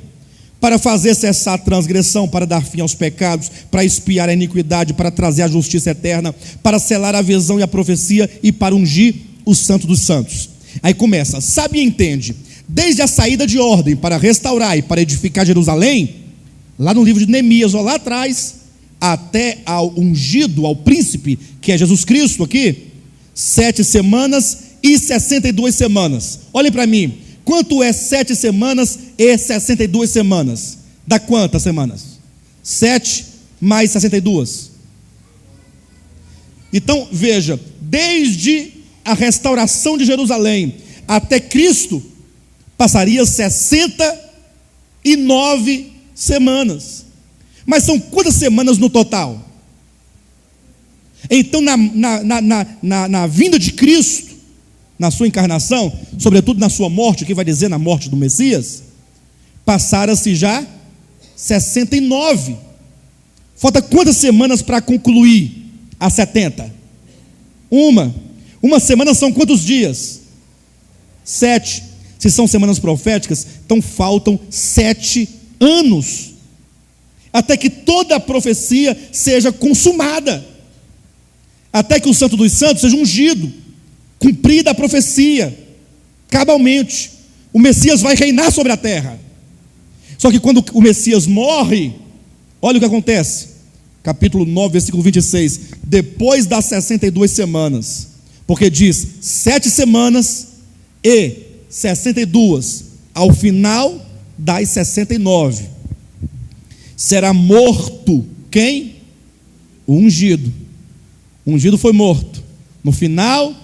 Para fazer cessar a transgressão, para dar fim aos pecados, para expiar a iniquidade, para trazer a justiça eterna, para selar a visão e a profecia e para ungir o santo dos santos. Aí começa, sabe e entende, desde a saída de ordem para restaurar e para edificar Jerusalém, lá no livro de Neemias, lá atrás, até ao ungido, ao príncipe, que é Jesus Cristo aqui, 7 semanas e 62 semanas. Olhem para mim, quanto é 7 semanas e 62 semanas? Dá quantas semanas? 7 mais 62. Então, veja, desde a restauração de Jerusalém até Cristo, passaria 69 semanas. Mas são quantas semanas no total? Então, na vinda de Cristo, na sua encarnação, sobretudo na sua morte, o que vai dizer na morte do Messias, passaram-se já 69. Falta quantas semanas para concluir as 70? Uma semana são quantos dias? 7. Se são semanas proféticas, então faltam 7 anos, até que toda a profecia seja consumada, até que o Santo dos Santos seja ungido, cumprida a profecia, cabalmente, o Messias vai reinar sobre a terra. Só que quando o Messias morre, olha o que acontece, capítulo 9, versículo 26, depois das 62 semanas, porque diz 7 semanas e 62, ao final das 69, será morto, quem? O ungido. O ungido foi morto, no final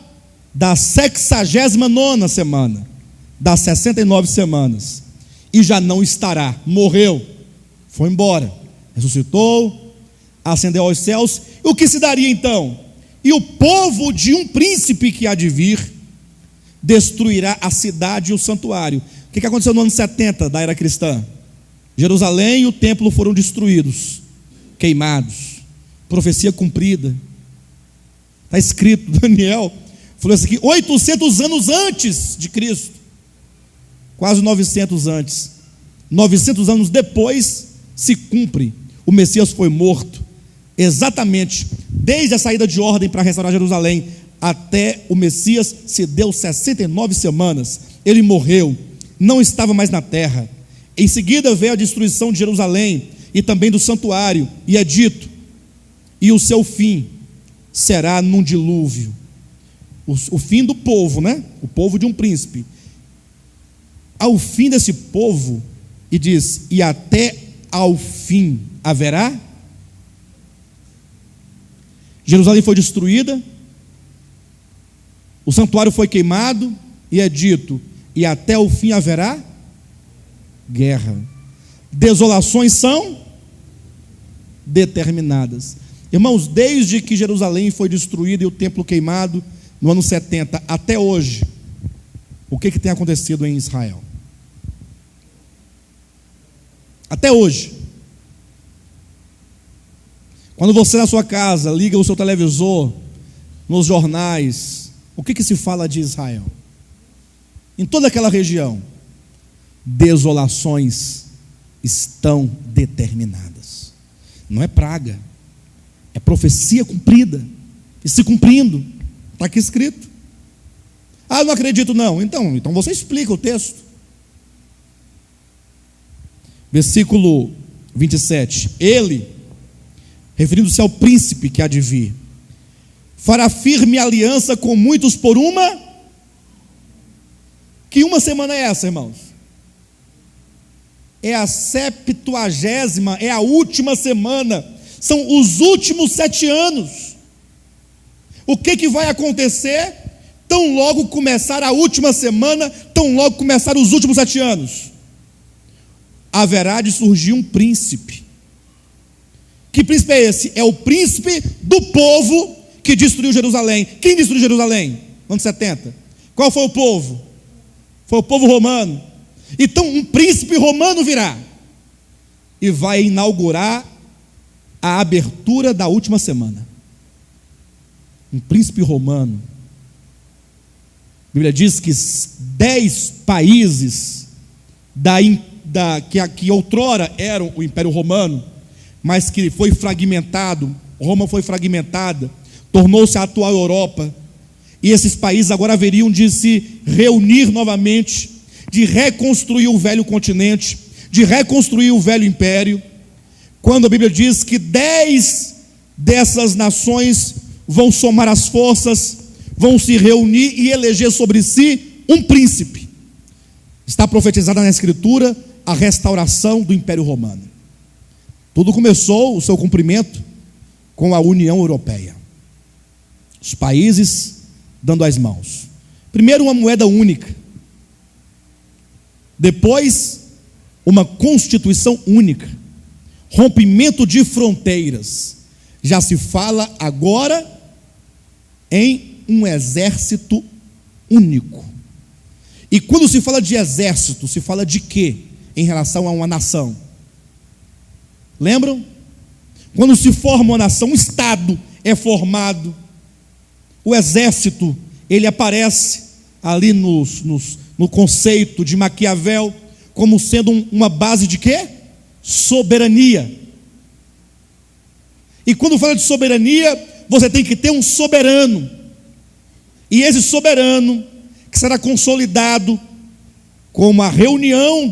da 69ª semana, das 69 semanas, e já não estará, morreu, foi embora, ressuscitou, ascendeu aos céus. E o que se daria então? E o povo de um príncipe que há de vir destruirá a cidade e o santuário. O que aconteceu no ano 70 da era cristã? Jerusalém e o templo foram destruídos, queimados, profecia cumprida. Está escrito, Daniel falou isso aqui, 800 anos antes de Cristo, quase 900 antes, 900 anos depois se cumpre, o Messias foi morto, exatamente, desde a saída de ordem para restaurar Jerusalém, até o Messias se deu 69 semanas, ele morreu, não estava mais na terra. Em seguida veio a destruição de Jerusalém e também do santuário, e é dito, e o seu fim será num dilúvio. O fim do povo, né? O povo de um príncipe. Ao fim desse povo, e diz, e até ao fim haverá. Jerusalém foi destruída, o santuário foi queimado, e é dito, e até o fim haverá guerra. Desolações são determinadas. Irmãos, desde que Jerusalém foi destruída e o templo queimado, no ano 70 até hoje, o que tem acontecido em Israel? Até hoje, quando você na sua casa liga o seu televisor, nos jornais, o que se fala de Israel? Em toda aquela região, desolações estão determinadas. Não é praga, é profecia cumprida e se cumprindo. Está aqui escrito. Ah, não acredito não. Então você explica o texto. Versículo 27. Ele, referindo-se ao príncipe que há de vir, fará firme aliança com muitos por uma. Que uma semana é essa, irmãos? É a 70ª, é a última semana. São os últimos 7 anos. O que vai acontecer tão logo começar a última semana, tão logo começar os últimos 7 anos? Haverá de surgir um príncipe. Que príncipe é esse? É o príncipe do povo que destruiu Jerusalém. Quem destruiu Jerusalém? Anos 70. Qual foi o povo? Foi o povo romano. Então um príncipe romano virá e vai inaugurar a abertura da última semana. Um príncipe romano. A Bíblia diz que 10 países que outrora eram o Império Romano, mas que foi fragmentado, Roma foi fragmentada, tornou-se a atual Europa, e esses países agora haveriam de se reunir novamente, de reconstruir o velho continente, de reconstruir o velho império, quando a Bíblia diz que 10 dessas nações vão somar as forças, vão se reunir e eleger sobre si um príncipe. Está profetizada na Escritura a restauração do Império Romano. Tudo começou o seu cumprimento com a União Europeia. Os países dando as mãos. Primeiro uma moeda única. Depois uma constituição única. Rompimento de fronteiras. Já se fala agora em um exército único. E quando se fala de exército, se fala de quê em relação a uma nação? Lembram? Quando se forma uma nação, um Estado é formado. O exército, ele aparece ali no conceito de Maquiavel como sendo uma base de quê? Soberania. E quando fala de soberania, você tem que ter um soberano. E esse soberano, que será consolidado como a reunião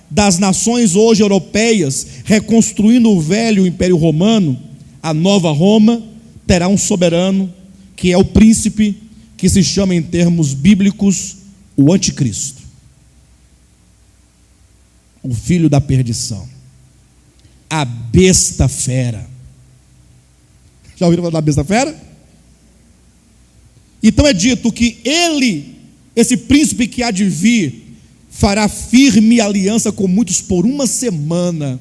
das nações hoje europeias, reconstruindo o velho Império Romano, a nova Roma, terá um soberano, que é o príncipe, que se chama em termos bíblicos, o anticristo. O filho da perdição. A besta fera. Já ouviram falar da besta fera? Então é dito que ele, esse príncipe que há de vir, fará firme aliança com muitos por uma semana.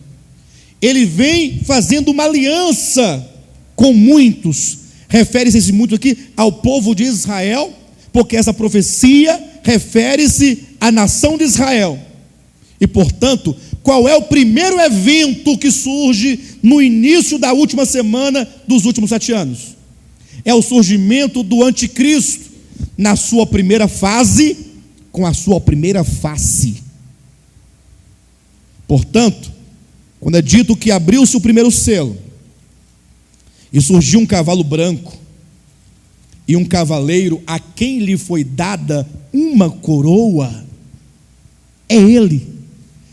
Ele vem fazendo uma aliança com muitos. Refere-se esse muito aqui ao povo de Israel, porque essa profecia refere-se à nação de Israel. E portanto, qual é o primeiro evento que surge no início da última semana dos últimos 7 anos? É o surgimento do anticristo na sua primeira fase, com a sua primeira face. Portanto, quando é dito que abriu-se o primeiro selo e surgiu um cavalo branco e um cavaleiro a quem lhe foi dada uma coroa, é ele.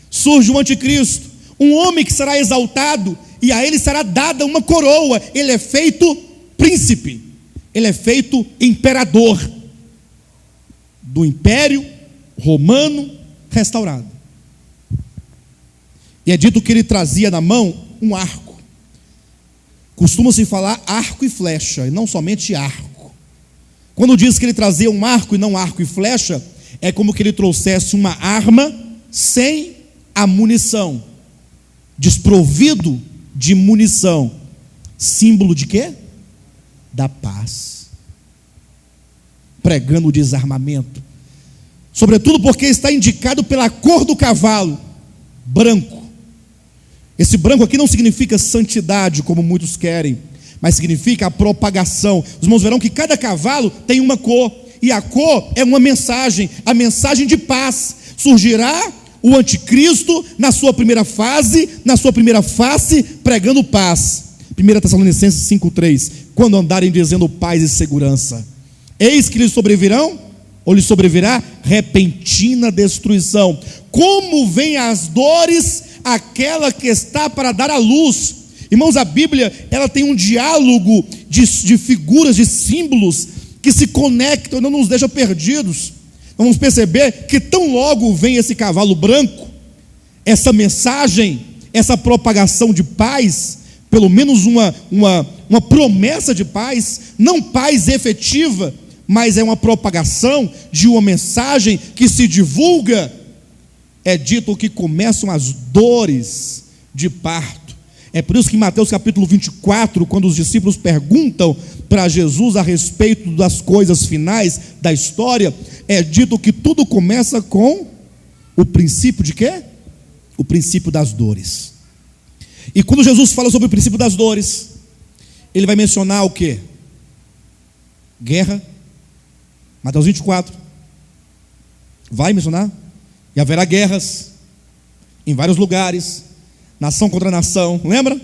Surge o anticristo, um homem que será exaltado e a ele será dada uma coroa. Ele é feito príncipe, ele é feito imperador do Império Romano restaurado. E é dito que ele trazia na mão um arco. Costuma-se falar arco e flecha, e não somente arco. Quando diz que ele trazia um arco e não arco e flecha, é como que ele trouxesse uma arma sem a munição, desprovido de munição. Símbolo de quê? Da paz. Pregando o desarmamento. Sobretudo porque está indicado pela cor do cavalo, branco. Esse branco aqui não significa santidade, como muitos querem, mas significa a propagação. Os irmãos verão que cada cavalo tem uma cor, e a cor é uma mensagem, a mensagem de paz. Surgirá o anticristo na sua primeira fase, na sua primeira face, pregando paz. 1 Tessalonicenses 5,3: quando andarem dizendo paz e segurança, eis que lhes sobrevirão, ou lhes sobrevirá repentina destruição. Como vêm as dores aquela que está para dar à luz. Irmãos, a Bíblia, ela tem um diálogo de figuras, de símbolos, que se conectam e não nos deixam perdidos. Vamos perceber que tão logo vem esse cavalo branco, essa mensagem, essa propagação de paz, pelo menos uma promessa de paz, não paz efetiva, mas é uma propagação de uma mensagem que se divulga. É dito que começam as dores de parto. É por isso que em Mateus capítulo 24, quando os discípulos perguntam para Jesus a respeito das coisas finais da história, é dito que tudo começa com o princípio de quê? O princípio das dores. E quando Jesus fala sobre o princípio das dores, ele vai mencionar o quê? Guerra. Mateus 24. Vai mencionar? E haverá guerras em vários lugares, nação contra nação, lembra?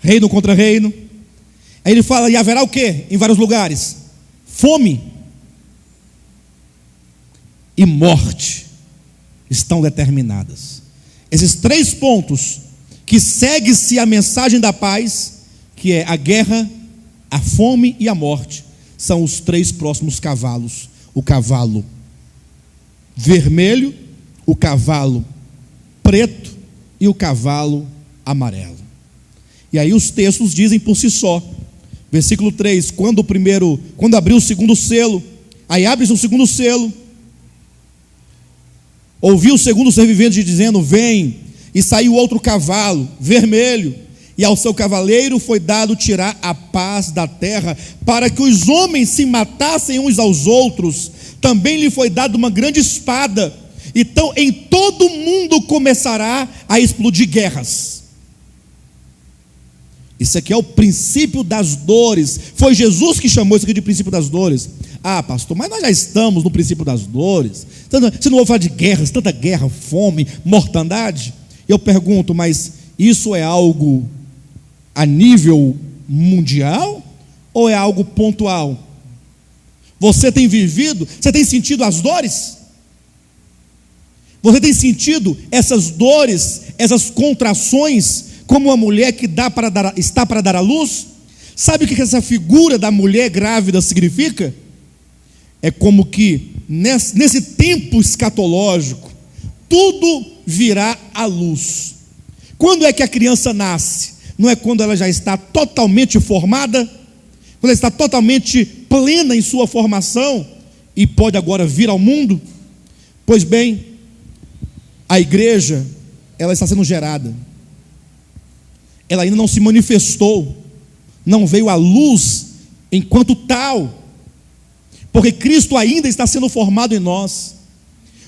Reino contra reino. Aí ele fala, e haverá o quê? Em vários lugares? Fome e morte estão determinadas. Esses 3 pontos que segue-se a mensagem da paz, que é a guerra, a fome e a morte, são os 3 próximos cavalos: o cavalo vermelho, o cavalo preto e o cavalo amarelo. E aí os textos dizem por si só. Versículo 3: quando abriu o segundo selo, aí abre-se o segundo selo, ouviu o segundo ser vivente dizendo: vem. E saiu outro cavalo vermelho, e ao seu cavaleiro foi dado tirar a paz da terra, para que os homens se matassem uns aos outros. Também lhe foi dada uma grande espada. Então em todo mundo começará a explodir guerras. Isso aqui é o princípio das dores. Foi Jesus que chamou isso aqui de princípio das dores. Ah, pastor, mas nós já estamos no princípio das dores. Você não ouve falar de guerras, tanta guerra, fome, mortandade? Eu pergunto, mas isso é algo a nível mundial ou é algo pontual? Você tem vivido, você tem sentido as dores? Você tem sentido essas dores, essas contrações, como uma mulher que está para dar à luz? Sabe o que essa figura da mulher grávida significa? É como que nesse tempo escatológico, tudo virá à luz. Quando é que a criança nasce? Não é quando ela já está totalmente formada? Quando ela está totalmente plena em sua formação e pode agora vir ao mundo? Pois bem, a igreja, ela está sendo gerada. Ela ainda não se manifestou, não veio à luz enquanto tal, porque Cristo ainda está sendo formado em nós.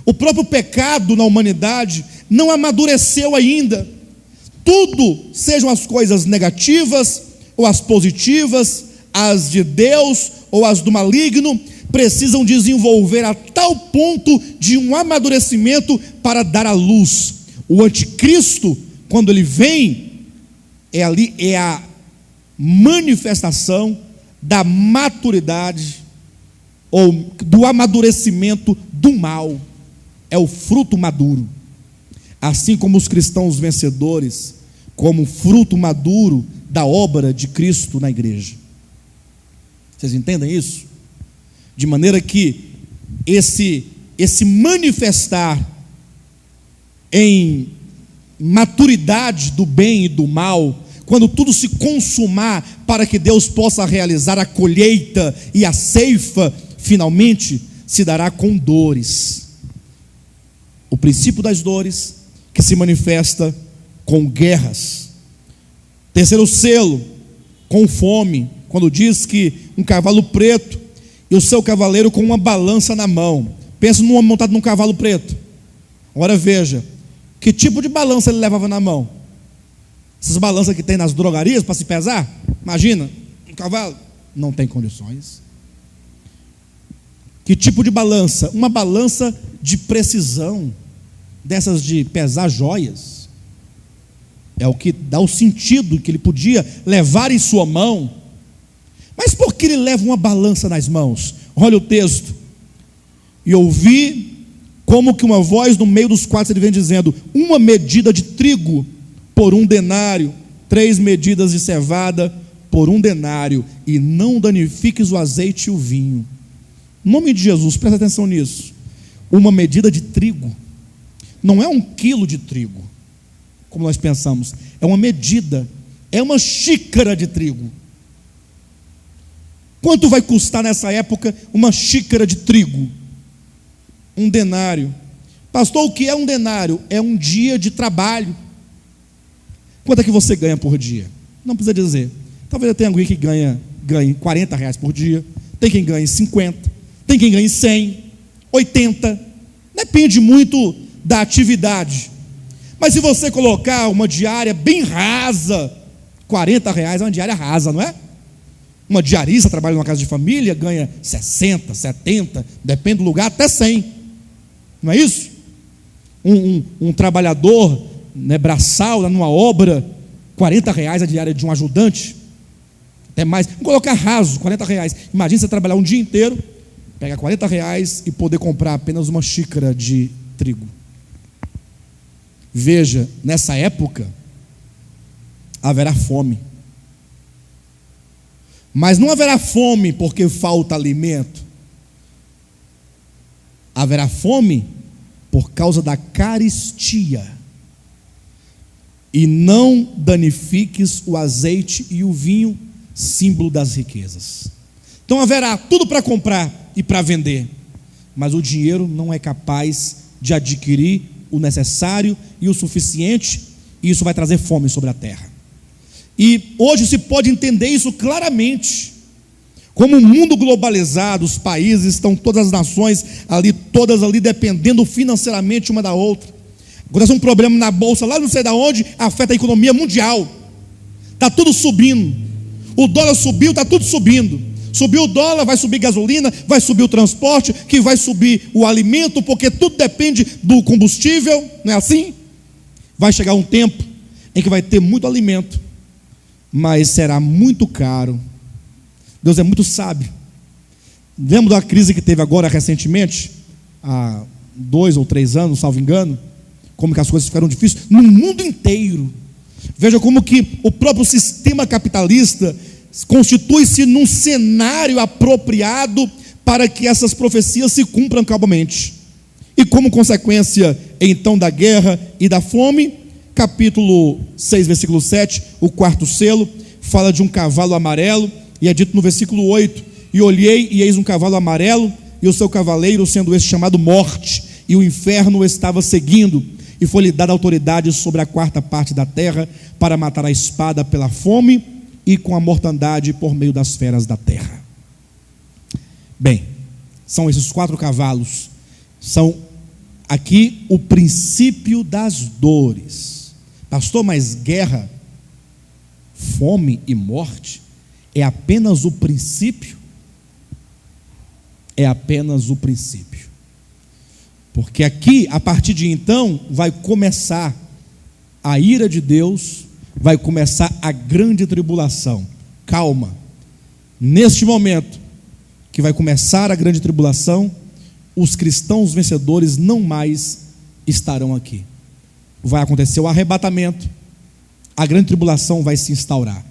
O próprio pecado na humanidade não amadureceu ainda. Tudo, sejam as coisas negativas ou as positivas, as de Deus ou as do maligno, precisam desenvolver a tal ponto de um amadurecimento para dar à luz. O anticristo, quando ele vem, é a manifestação da maturidade ou do amadurecimento do mal. É o fruto maduro. Assim como os cristãos vencedores, como fruto maduro da obra de Cristo na igreja. Vocês entendem isso? De maneira que esse manifestar em maturidade do bem e do mal, quando tudo se consumar para que Deus possa realizar a colheita e a ceifa, finalmente se dará com dores. O princípio das dores que se manifesta com guerras. Terceiro selo, com fome, quando diz que um cavalo preto e o seu cavaleiro com uma balança na mão. Pensa num homem montado num cavalo preto. Agora veja, que tipo de balança ele levava na mão? Essas balanças que tem nas drogarias para se pesar? Imagina, um cavalo não tem condições. Que tipo de balança? Uma balança de precisão, dessas de pesar joias. É o que dá o sentido que ele podia levar em sua mão. Mas por que ele leva uma balança nas mãos? Olha o texto. E ouvi como que uma voz no meio dos quatro ele vem dizendo: uma medida de trigo por 1 denário, 3 medidas de cevada por 1 denário, e não danifiques o azeite e o vinho. Em nome de Jesus, presta atenção nisso. Uma medida de trigo não é 1 quilo de trigo, como nós pensamos. É uma medida, é uma xícara de trigo. Quanto vai custar nessa época uma xícara de trigo? Um denário. Pastor, o que é um denário? É um dia de trabalho. Quanto é que você ganha por dia? Não precisa dizer. Talvez tenha alguém que ganhe R$40 por dia. Tem quem ganhe 50. Tem quem ganhe 100, 80. Depende muito da atividade. Mas se você colocar uma diária bem rasa, R$40 é uma diária rasa, não é? Uma diarista trabalha numa casa de família, ganha 60, 70, depende do lugar, até 100. Não é isso? Um trabalhador, né, braçal, lá numa obra, R$40 a diária de um ajudante, até mais. Vamos colocar raso, R$40. Imagina você trabalhar um dia inteiro, pegar R$40 e poder comprar apenas uma xícara de trigo. Veja, nessa época haverá fome. Mas não haverá fome porque falta alimento. Haverá fome por causa da carestia. E não danifiques o azeite e o vinho, símbolo das riquezas. Então haverá tudo para comprar e para vender, mas o dinheiro não é capaz de adquirir o necessário e o suficiente, e isso vai trazer fome sobre a terra. E hoje se pode entender isso claramente. Como o mundo globalizado, os países estão, todas as nações ali, todas ali dependendo financeiramente uma da outra. Acontece um problema na bolsa, lá não sei de onde, afeta a economia mundial. Está tudo subindo. O dólar subiu, está tudo subindo. Subiu o dólar, vai subir gasolina, vai subir o transporte, que vai subir o alimento, porque tudo depende do combustível, não é assim? Vai chegar um tempo em que vai ter muito alimento, mas será muito caro. Deus é muito sábio. Lembra da crise que teve agora recentemente, há 2 ou 3 anos, salvo engano, como que as coisas ficaram difíceis no mundo inteiro. Veja como que o próprio sistema capitalista constitui-se num cenário apropriado para que essas profecias se cumpram cabalmente. E como consequência então da guerra e da fome, capítulo 6, versículo 7, o 4º selo, fala de um cavalo amarelo, e é dito no versículo 8: e olhei, e eis um cavalo amarelo, e o seu cavaleiro, sendo este chamado Morte, e o inferno o estava seguindo, e foi-lhe dada autoridade sobre a 4ª parte da terra, para matar a espada pela fome, e com a mortandade por meio das feras da terra. Bem, são esses 4 cavalos, são aqui o princípio das dores. Pastor, mas guerra, fome e morte é apenas o princípio? É apenas o princípio. Porque aqui, a partir de então, vai começar a ira de Deus, vai começar a grande tribulação. Calma. Neste momento que vai começar a grande tribulação, os cristãos vencedores não mais estarão aqui. Vai acontecer o arrebatamento, a grande tribulação vai se instaurar.